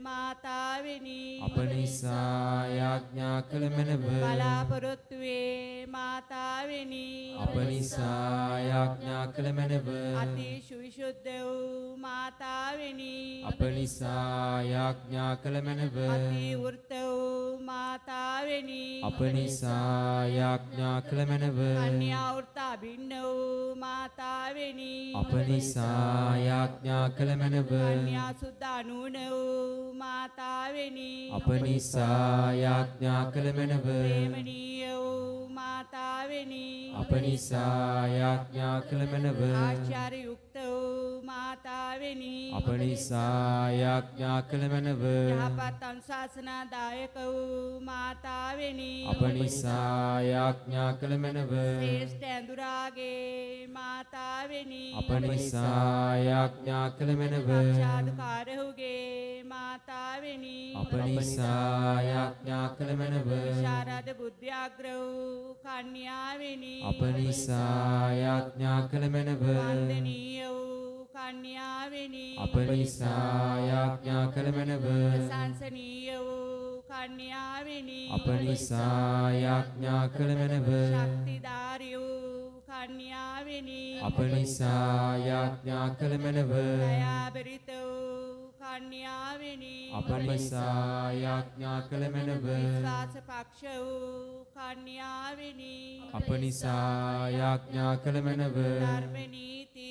මාතාවෙනි අප නිසා යාඥා කළ මැනව බලාපොරොත්තුවේ මාතාවෙනි අප නිසා යාඥා කළ මැනව අතිශු විශුද්ධ වූ මාතාවෙනි අප නිසා යාඥා කළ මැනව අති වෘත වූ මාතාවෙනි අප නිසා යාඥා කළ මැනව කන්‍යා වෘත අභින්න වූ මාතාවෙනි අප නිසා යාඥා කළ මැනව කන්‍යා සුද්ධ අනුන වූ මාතාවෙනි අප නිසා යාඥා කළ මැනව ප්‍රේමණීය වූ මාතාවෙනි අප නිසා යාඥා කළ මැනව ආචාර්ය යුක්ත වූ මාතාවෙනි අප නිසා යාඥා කළ මැනව යහපත් අනුශාසනාදායක වූ මාතාවෙනි අප නිසා යාඥා කළ මැනව ශ්‍රේෂ්ඨ ඇඳුරාගේ මාතාවෙනි අප නිසා යාඥා කළ මැනව සාදුකාරහුගේ මාතාවෙනි අප නිසා යාඥා කළ මැනව ශාරද බුද්ධාග්‍ර වූ කන්‍යාවෙනි අප නිසා යාඥා කළ මැනව වන්දනීය වූ කන්‍යාවෙනි අප නිසා යාඥා කළ මැනව සංසනීය වූ කන්‍යාවෙනි අප නිසා යාඥා කළ මැනව ශක්තිධාරී වූ කන්‍යාවෙනි අප නිසා යාඥා කළ මැනව දයාබරිත වූ කන්‍යාවෙනි අප නිසා යාඥා කළ මැනව විශ්වාස පක්ෂ වූ කන්‍යාවෙනි අප නිසා යාඥා කළ මැනව ධර්ම නීති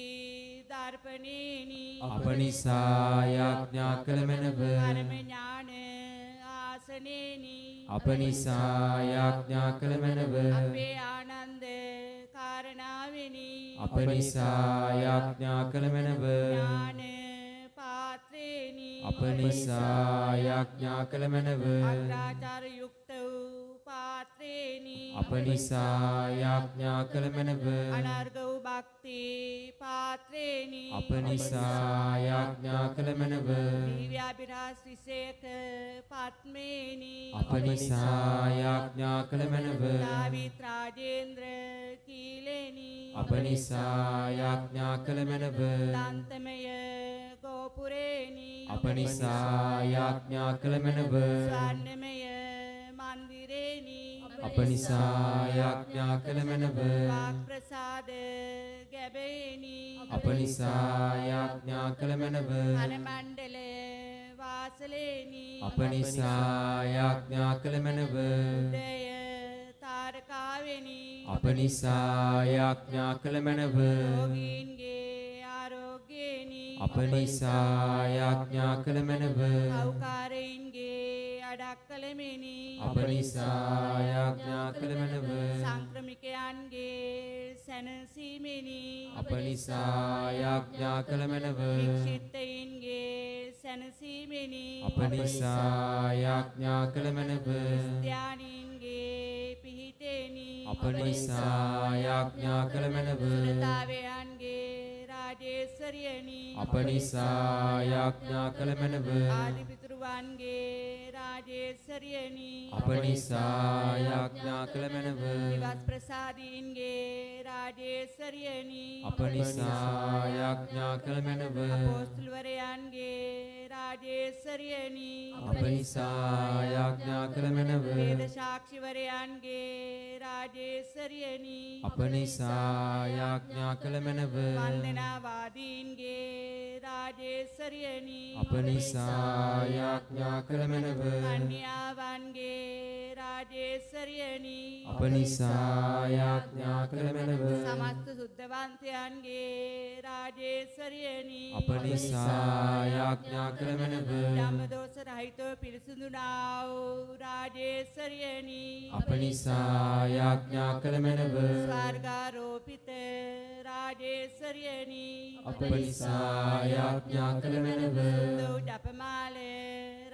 දර්පණේනි අප නිසා යාඥා කළ මැනව පරම ඥාන ආසනේනි අප නිසා යාඥා කළ මැනව අපේ ආනන්ද අප නිසා යාඥා කළ මැනව ඥාන පාත්‍රේනි අප නිසා යාඥා කළ මැනව අග්‍රාචාර යුක්ත වූ පාත්‍රේනි අප නිසා යාඥා කළ මැනව අනර්ග වූ භක්ති පාත්‍රේනි අප නිසා යාඥා කළ මැනව දිව්‍යාභිරහස් විශේෂ පත්මේනි අප නිසා යාඥා කළ මැනව දාවිත් රාජේන්ද්‍ර කීලේනි අප නිසා යාඥා කළ මැනව දන්තමය ගෝපුරේනි අප නිසා යාඥා කළ මැනව ස්වර්ණමය මන්දිරේනි අප නිසා යාඥා කළ මැනව වාක් ප්‍රසාද ගැබේනි අප නිසා යාඥා කළ මැනව අන මණ්ඩල වාසලේනි අප නිසා යාඥා කළ මැනව උදය තාරකාවෙනි අප නිසා යාඥා කළ මැනව රෝගීන්ගේ ආරෝග්‍යේනි අප නිසා යාඥා කළ මැනව සෞකාරයින්ගේ අඩක්කලමෙනි අප නිසා යාඥා කළ මැනව සංක්‍රමිකයන්ගේ සැනසීමෙනි අප නිසා යාඥා කළ මැනව වික්ෂිත්තයින්ගේ සැනසීමෙනි අප නිසා යාඥා කළ මැනව ත්‍යානීන්ගේ පිහිටෙනි අප නිසා යාඥා කළ මැනව සුරතාවයන්ගේ රාජේශ්වරියනි අප නිසා යාඥා කළ මැනව ආදිපිතෘවන්ගේ රාජේශ්වරියනි අප නිසා යාඥා කළ මැනව දිවස් ප්‍රසාදීන්ගේ රාජේශ්වරියනි අප නිසා යාඥා කළ මැනව අපෝස්තලවරයන්ගේ රාජේශ්වරියනි අප නිසා යාඥා කළ මැනව වේද සාක්ෂිවරයන්ගේ රාජේශ්වරියනි අප නිසා යාඥා කළ මැනව වන්දනාවාදීන්ගේ රාජේශ්වරියනි අප නිසා යාඥා කළ මැනව කන්‍යාවන්ගේ රාජේශ්වරියනි අප නිසා යාඥා කළ මැනව සමස්ත සුද්ධවන්තයන්ගේ රාජේශ්වරියනි අප නිසා යාඥා කළ මැනව ධම්මදෝෂ රහිතව පිරිසුදුනා වූ රාජේශ්වරියනි අප නිසා යාඥා කළ මැනව ස්වර්ගාරෝපිත රාජේශ්වරියනි අප නිසා යාඥා කළ මැනව දෝ ජපමාල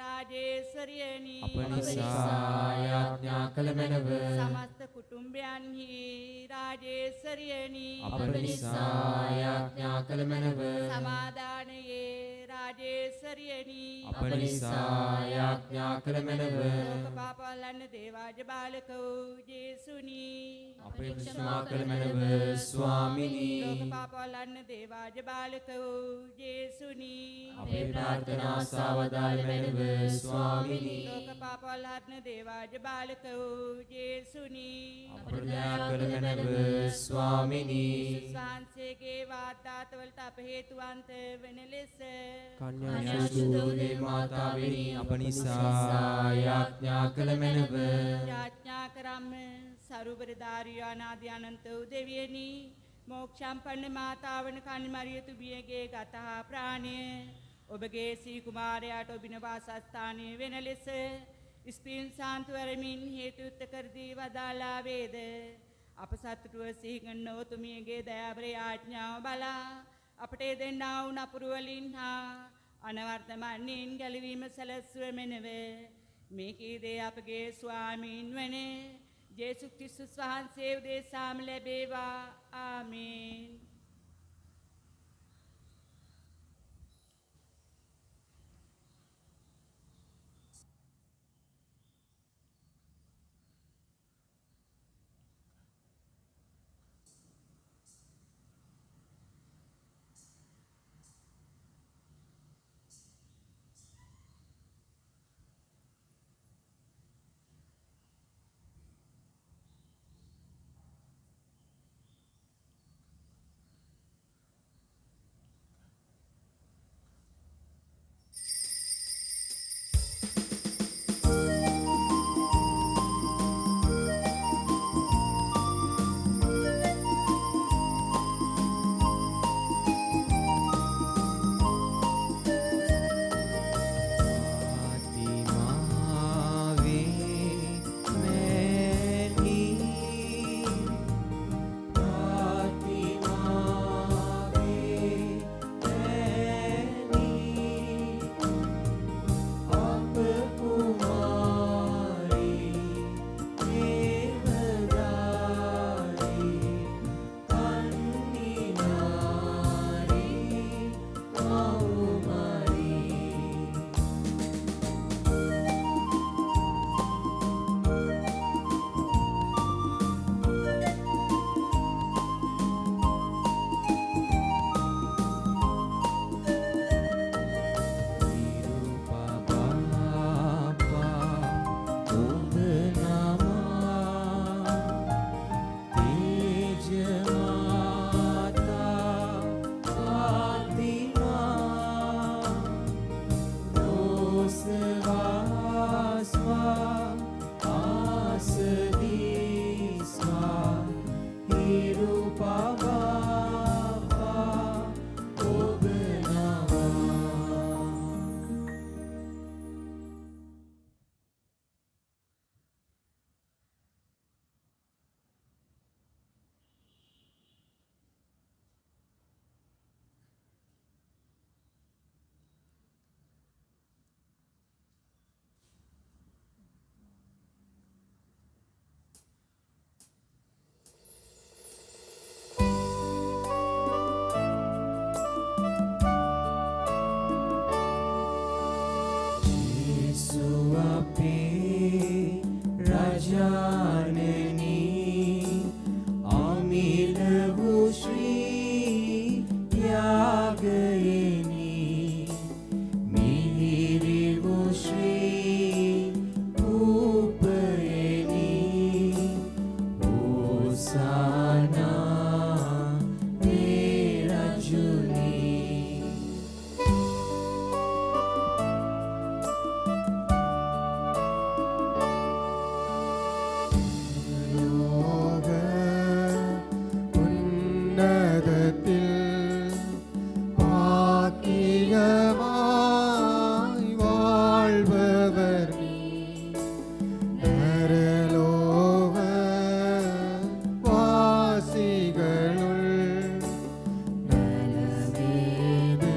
රාජේශ්වරියනි අප නිසා යාඥා කළ මැනව සමස්ත කුටුම්බයන්හි රාජේශ්වරියනි අප නිසා යාඥා කළ මැනව සමාදානයේ රාජේශ්වරියනි අප නිසා යාඥා කළ මැනව ලෝක පාපවලන්න දේවාජ බාලක වූ ජේසුනි අපේ ක්ෂමා කළ මැනව ස්වාමිනී ලෝක පාපවලන්න දේවාජ බාලක වූ ජේසුනි අපේ ප්‍රාර්ථනා සාවදාල මැනව ස්වාමිනී ලෝක පාපවලන්න දේවාජ බාලක වූ ජේසුනි අපට දයා කළ මැනව ස්වාමිනී වහන්සේගේ වාර්තාතවලට අප හේතුවන්ත වෙන ලෙස කන්‍යා සුදේ මාතාවෙනි අප නිසා යාඥා කළ මැනව යාඥා කරම් සරුබරධාරිය අනාදි අනන්ත වූ දෙවියනි මෝක්ෂම්පන්න මාතාවන කන්නිමරිය තුමියගේ ගතහා ප්‍රාණය ඔබගේ සී කුමාරයාට ඔබින වාසස්ථානය වෙන ලෙස ස්පීන් සාන්තුවරමින් හේතුත්ත කරදී වදාලා වේද අප සතුටුව සිහිගන්න ඔතුමියගේ දයාබර යාඥාව බලා අපට දෙන්නා වූ නපුරු වලින් හා අනවර්තමන්යෙන් ගැලවීම සැලැස්ව මෙනව මේ කීදේ අපගේ ස්වාමීන් වන ජේසුස් ක්‍රිස්තුස් වහන්සේ උදෙසාම ලැබේවා ආමේන්. உன்னதத்தில் பாக்கியமாய் வாழ்பவர் நீ நரலோக வாசிகளுள் நலமேது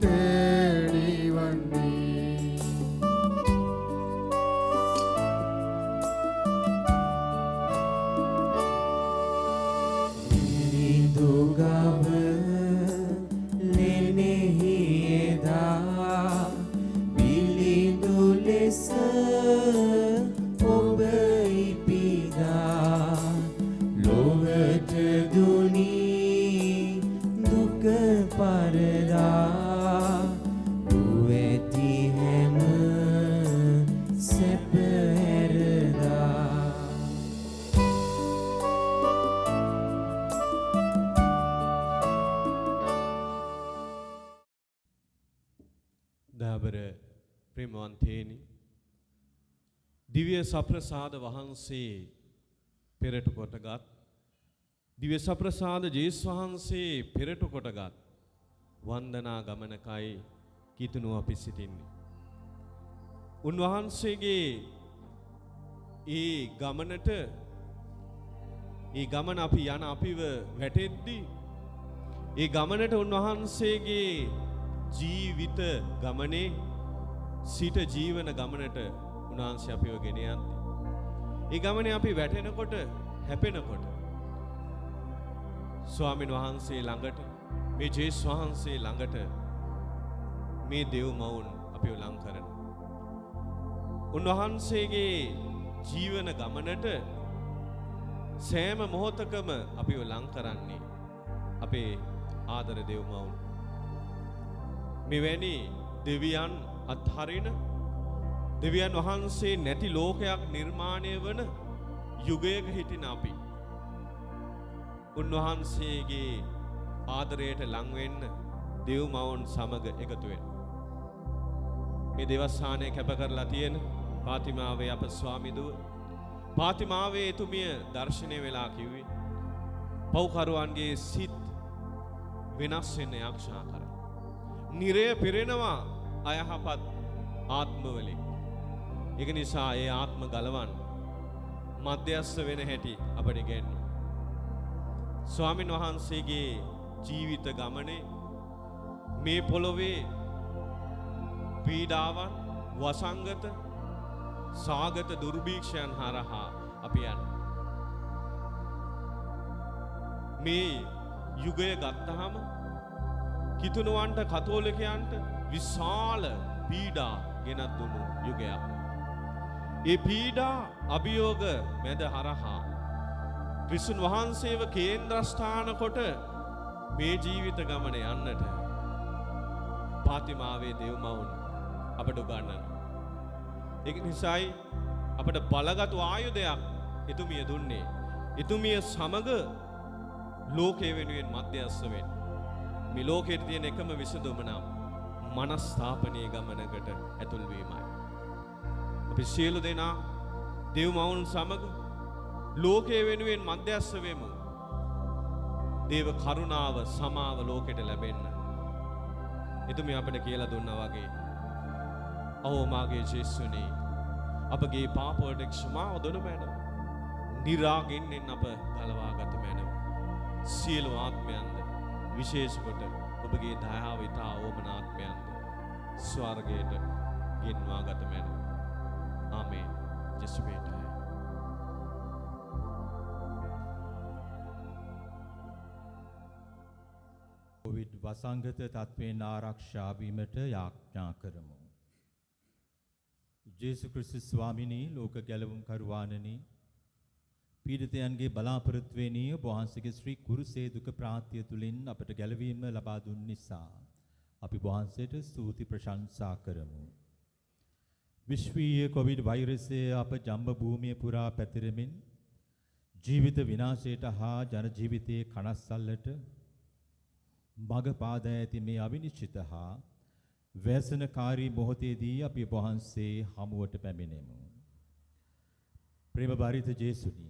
தேடி வந்தீர். දුගව ලෙනෙහියදා පිළිඳු ලෙස ඔබ ඉපිදා ලොවට දුනී දුක පරදා දුවැති හැම සැප හැරදා දාබර ප්‍රේමවන්තේනි දිව්‍ය සප්‍රසාද වහන්සේ පෙරට කොටගත් දිව්‍ය සප්‍රසාද ජේසුස් වහන්සේ පෙරට කොටගත් වන්දනා ගමනකයි කිතුණු අපි සිටින්නේ. උන්වහන්සේගේ ඒ ගමනට ඒ ගමන අපි යන අපිව වැටෙද්දී ඒ ගමනට උන්වහන්සේගේ ජීවිත ගමනේ සිට ජීවන ගමනට උන්වහන්සේ අපිව ගෙන යන්නේ. ඒ ගමනේ අපි වැටෙනකොට හැපෙනකොට ස්වාමීන් වහන්සේ ළඟට මේ ජේසුස් වහන්සේ ළඟට මේ දෙව් මවුන් අපිව ලං කරනවා. උන්වහන්සේගේ ජීවන ගමනට සෑම මොහොතකම අපිව ලං කරන්නේ අපේ ආදර දෙව් මවුන්. මෙවැනි දෙවියන් අත්හරින දෙවියන් වහන්සේ නැති ලෝකයක් නිර්මාණය වන යුගයක හිටින අපි උන්වහන්සේගේ ආදරයට ලං වෙන්න දෙව් මවුන් සමග එකතු වෙන්න. මේ දේවස්ථානය කැප කරලා තියෙන පාතිමාවේ අප ස්වාමිදුව පාතිමාවේ එතුමිය දර්ශනය වෙලා කිව්වේ පව්කරුවන්ගේ සිත් වෙනස් වෙන්න යක්ෂා කරා. නිරය පිරෙනවා අයහපත් ආත්මවලින්. ඒක නිසා ඒ ආත්ම ගලවන්න මධ්‍යස්ථ වෙන හැටි අපට ඉගෙනුවා. ස්වාමින් වහන්සේගේ ජීවිත ගමනේ මේ පොළොවේ පීඩාවන් වසංගත සාගත දුර්භීක්ෂයන් හරහා අපි යනවා. මේ යුගය ගත්තාම කිතුණුවන්ට කතෝලිකයන්ට විශාල පීඩා ගෙනත් දුණු යුගයක්. ඒ පීඩා අභියෝග මැද හරහා ක්‍රිස්තුන් වහන්සේව කේන්ද්‍රස්ථාන කොට මේ ජීවිත ගමන යන්නට පාතිමාවේ දෙව් මවුන් අපට උගන්වනවා. ඒක නිසායි අපට බලගත් ආයුධයක් එතුමිය දුන්නේ. එතුමිය සමග ලෝකයේ වෙනුවෙන් මධ්‍යස්ථ වෙන්න. මේ ලෝකයේ තියෙන එකම විසඳුම නම් මනස්ථාපනයේ ගමනකට ඇතුල් වීමයි. අපි සියලු දෙනා දෙව් මවුන් සමග ලෝකයේ වෙනුවෙන් මධ්‍යස්ථ වෙමු. දේව කරුණාව සමාව ලෝකෙට ලැබෙන්න. එතුමිය අපට කියලා දුන්නා වගේ "අවෝ මාගේ ජේසුනි අපගේ පාප වලට ක්ෂමාව දෙනු මැනව. නිරාගින්නෙන් අප ගලවාගත මැනව. සියලු ආත්මයන්ද විශේෂ කොට ඔබගේ දයාව ඉතා ඕමනාත්මයන්ද ස්වර්ගයට ගෙන්වා ගත මැනව. ආමේන්." ජෙසුමේටයි. කොවිඩ් වසංගත තත්ත්වයෙන් ආරක්ෂා වීමට යාඥා කරමු. ජේසු ක්‍රිස්තුස් ස්වාමිනී ලෝක ගැලවුම් කරුවාණනි පීඩිතයන්ගේ බලාපොරොත්තුවෙනි ඔබ වහන්සේගේ ශ්‍රී කුරුසේ දුක ප්‍රාත්‍ය තුලින් අපට ගැලවීම ලබා දුන් නිසා අපි වහන්සේට ස්තුති ප්‍රශංසා කරමු. විශ්වීය කොවිඩ් වෛරසය අප ජම්බ භූමිය පුරා පැතිරෙමින් ජීවිත විනාශයට හා ජන ජීවිතයේ කනස්සල්ලට මග පාදා ඇති මේ අවිනිශ්චිත හා වැසනකාරී මොහොතේදී අපි වහන්සේ හමුවට පැමිණෙමු. ප්‍රේම බරිත ජේසුනි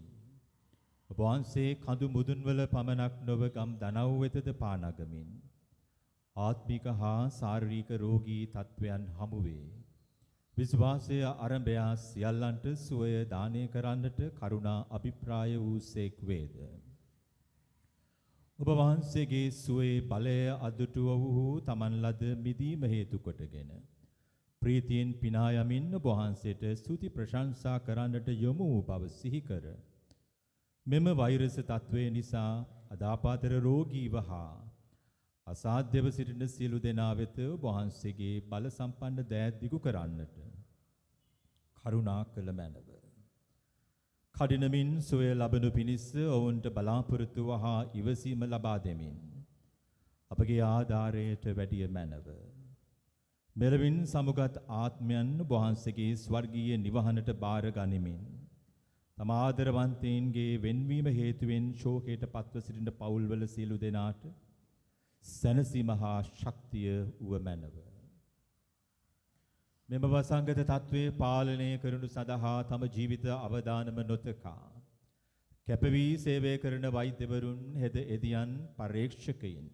ඔබ වහන්සේ කඳු මුදුන්වල පමණක් නොව ගම් දනව් වෙතද පානගමින් ආත්මික හා ශාරීරික රෝගී තත්වයන් හමුවේ විශ්වාසය අරඹයා සියල්ලන්ට සුවය දානය කරන්නට කරුණා අභිප්‍රාය වූසේක් වේද. ඔබ වහන්සේගේ සුවේ බලය අදුටුව වූ තමන් ලද මිදීම හේතු කොටගෙන ප්‍රීතියෙන් පිනා යමින් ඔබ වහන්සේට ස්තුති ප්‍රශංසා කරන්නට යොමු වූ බව සිහි කර මෙම වෛරස් තත්වය නිසා අදාපාතර රෝගීව හා අසාධ්‍යව සිටින සියලු දෙනා වෙත ඔබ වහන්සේගේ බල සම්පන්න දෑ දිගු කරන්නට කරුණා කළ මැනව. කඩිනමින් සොය ලබනු පිණිස ඔවුන්ට බලාපොරොත්තු හා ඉවසීම ලබා දෙමින් අපගේ ආධාරයට වැඩිය මැනව. මෙලවින් සමුගත් ආත්මයන් ඔබ වහන්සේගේ ස්වර්ගීය නිවහනට බාර ගනිමින් තම ආදරවන්තයින්ගේ වෙන්වීම හේතුවෙන් ශෝකයට පත්ව සිටින පවුල්වල සියලු දෙනාට සැනසීම හා ශක්තිය වූ මැනව. මෙම වසංගත තත්ත්වයේ පාලනය කරනු සඳහා තම ජීවිත අවදානම නොතකා කැපවී සේවය කරන වෛද්‍යවරුන් හෙද එදියන් පරීක්ෂකයින්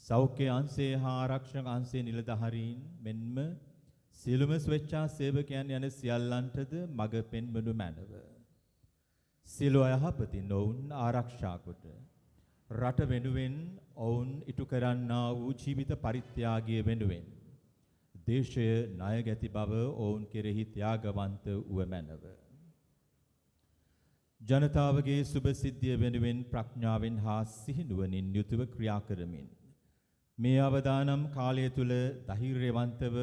සෞඛ්‍ය අංශයේ හා ආරක්ෂක අංශයේ නිලධාරීන් මෙන්ම සියලුම ස්වේච්ඡා සේවකයන් යන සියල්ලන්ටද මඟ පෙන්වනු මැනව. සියලු අයහපතින් ඔවුන් ආරක්ෂා කොට රට වෙනුවෙන් ඔවුන් ඉටු කරන්නා වූ ජීවිත පරිත්‍යාගය වෙනුවෙන් දේශය ණය ගැති බව ඔවුන් කෙරෙහි ත්‍යාගවන්ත වූ මැනව. ජනතාවගේ සුබ සිද්ධිය වෙනුවෙන් ප්‍රඥාවෙන් හා සිහිනුවණින් යුතුව ක්‍රියා කරමින් මේ අවදානම් කාලය තුල ධෛර්යවන්තව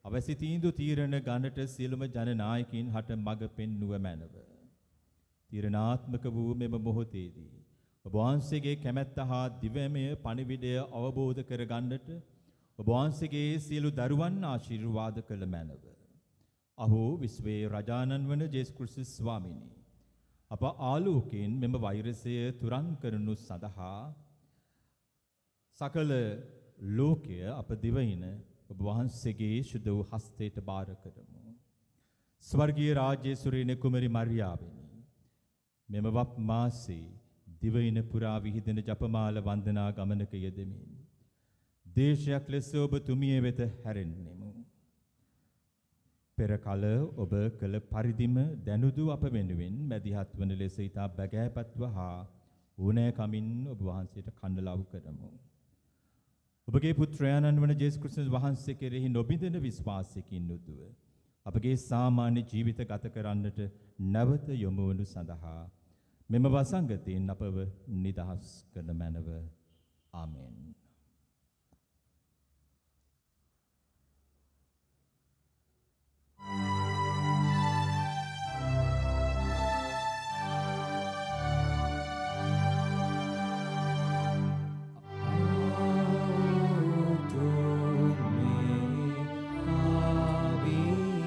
අවසි තීන්දුව තීරණ ගන්නට සියලුම ජනනායකයින් හට මඟ පෙන්වුව මැනව. තීරණාත්මක වූ මෙම මොහොතේදී ඔබ වහන්සේගේ කැමැත්ත හා දිව්‍යමය පණිවිඩය අවබෝධ කර ගන්නට ඔබ වහන්සේගේ සියලු දරුවන් ආශිර්වාද කළ මැනව. අහෝ විශ්වයේ රජානන් වන ජේසුස් ක්‍රිස්තුස් ස්වාමීනි අප ආලෝකයෙන් මෙම වෛරසය තුරන් කරනු සඳහා සකල ලෝකය අප දිවයින ඔබ වහන්සේගේ ශුද්ධ වූ හස්තයට බාර කරමු. ස්වර්ගීය රාජ්‍යයේ සුරින කුමරි මරියාවෙනි මෙම වප් මාසී දිවයින පුරා විහිදෙන ජපමාල වන්දනා ගමනක යෙදෙමින් දේශයක් ලෙස ඔබ තුමිය වෙත හැරෙන්නෙමු. පෙර කල ඔබ කළ පරිදිම දැනුදු අප වෙනුවෙන් මැදිහත් වන ලෙස ඊතා බැගෑපත්ව හා ඌනෑකමින් ඔබ වහන්සේට කන්නලව් කරමු. ඔබගේ පුත්‍රයාණන් වන ජේසුස් ක්‍රිස්තුස් වහන්සේ කෙරෙහි නොබිඳෙන විශ්වාසයකින් යුතුව අපගේ සාමාන්‍ය ජීවිත ගත කරන්නට නැවත යොමු වනු සඳහා මෙම වසංගතයෙන් අපව නිදහස් කරන මැනව. ආමෙන්. Diva, diva.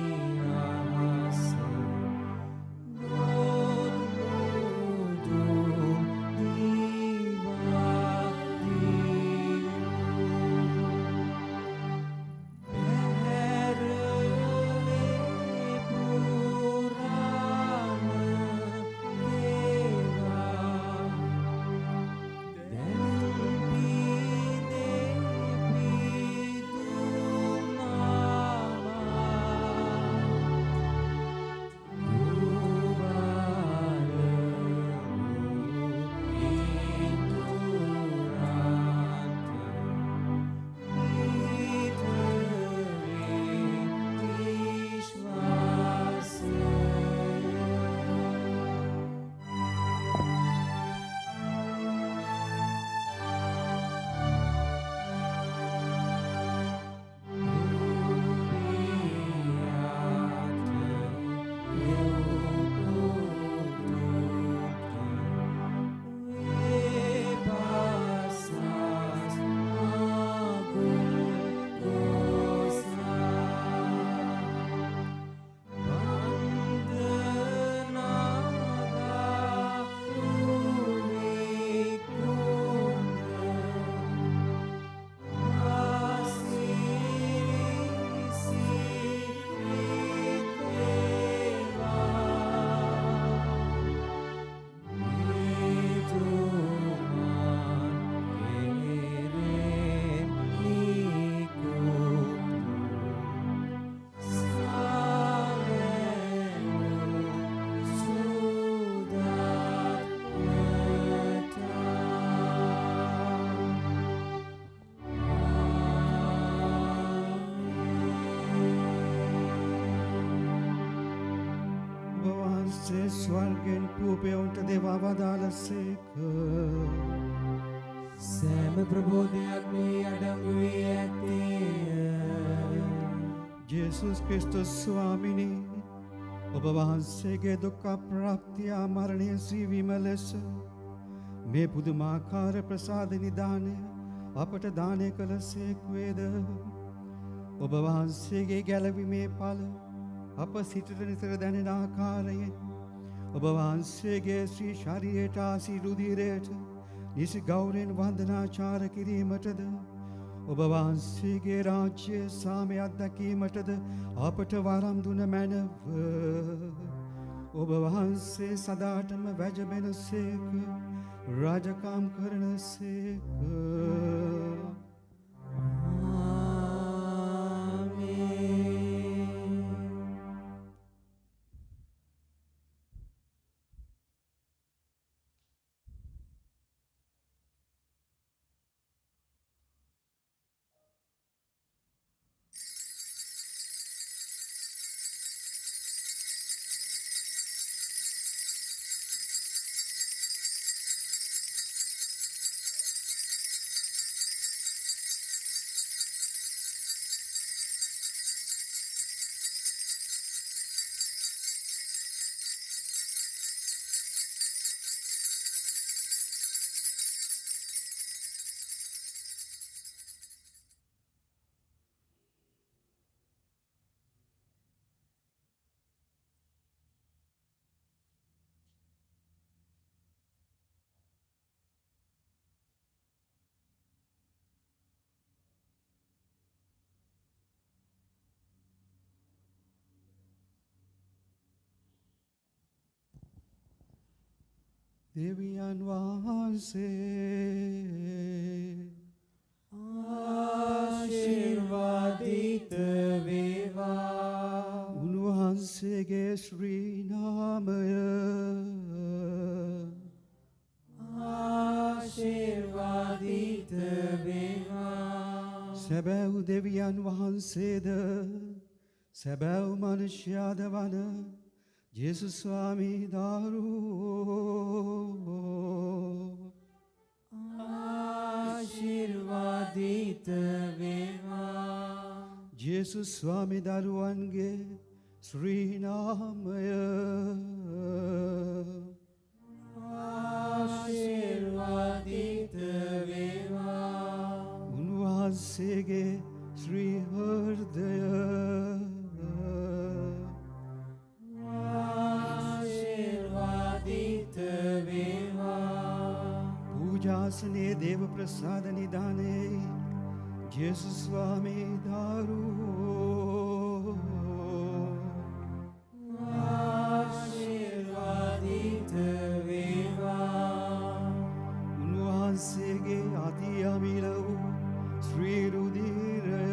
වහන්සේ ස්වර්ගෙන් පූපයවුන්ට දෙවා වදාළසේක. සෑම ප්‍රබෝධයක් මේ අඩංගු වී ඇත්තේය. ජේසුස් ක්‍රිස්තුස් ස්වාමිනී ඔබ වහන්සේගේ දුක් ප්‍රාප්තිය මරණය සීවීම ලෙස මේ පුදුමාකාර ප්‍රසාද නිදානය අපට දානය කළසේක් වේද. ඔබ වහන්සේගේ ගැලවීමේ ඵල අප සිතට නිතර දැනෙන ආකාරයෙන් ඔබ වහන්සේගේ ශ්‍රී ශරීරයට ආසී රුධිරයට නිසි ගෞරවයෙන් වන්දනාචාර කිරීමටද ඔබ වහන්සේගේ රාජ්‍ය සාමය අත්දැකීමටද අපට වරම් දුන මැනව. ඔබ වහන්සේ සදාටම වැජබෙනසේක රාජකම් කරනසේක. දෙවියන් වහන්සේ ආශිර්වාදිත වේවා. උන්වහන්සේගේ ශ්‍රී නාමය ආශිර්වාදිත වේවා. සැබෑ දෙවියන් වහන්සේද සැබෑ මනුෂ්‍යයාද වන ජේසුස් ස්වාමී දාරු ආශිර්වාදිත වේවා. ජේසුස් ස්වාමී දරුවන්ගේ ශ්‍රී නාමය ආශිර්වාදිත වේවා. උන්වහන්සේගේ ශ්‍රී හෘදය පූජාසනේ දේව ප්‍රසාද නිදානේ ජේසුස් ස්වාමී දාරු ආශිර්වාදිත වේවා. උන්වහන්සේගේ අති අමිල වූ ශ්‍රී රුධිරය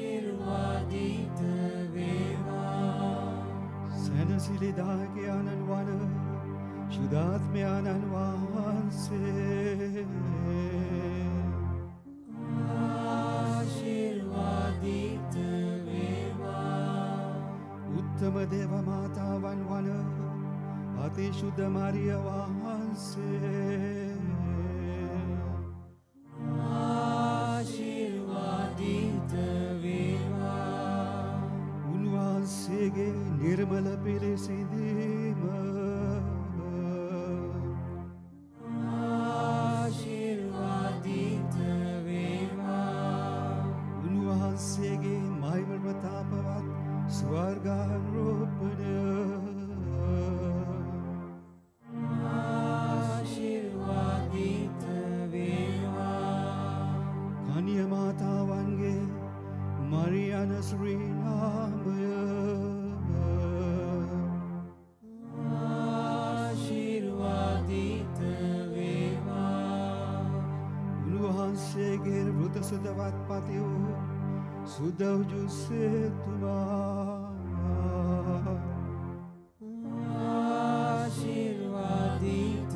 ආශිර්වාදිත වේවා. සැනසිලිදාගේ ආනන් වන ශුද්ධාත්මයාණන් වහන්සේ ආශිර්වාදිත වේවා. උත්තම දේව මාතාවන් වන අතිශුද්ධ මරිය වහන්සේ ආශිර්වාදිත වේවා. උන්වහන්සේගේ නිර්මල පිළිසිඳීම ආශිර්වාදිත වේවා. උන්වහන්සේගේ මහිම ප්‍රතාපවත් ස්වර්ගාරෝපණය ආශිර්වාදිත වේවා. කන්‍ය මාතාවන්ගේ මරියන ශ්‍රී නාමය ආශිර්වාදිත වේවා. උන්වහන්සේගේ වෘත සුදවත් පති වූ සුදව්ජුසේතුමා ආශිර්වාදිත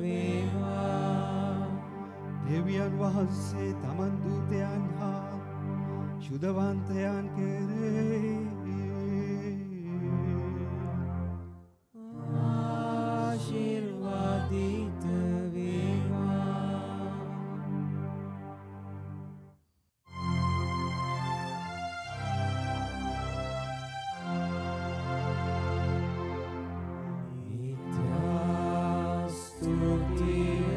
වේවා. දෙවියන් වහන්සේ තමන් දූතයන් හා ශුද්ධවන්තයන් කෙරෙහි स्तुति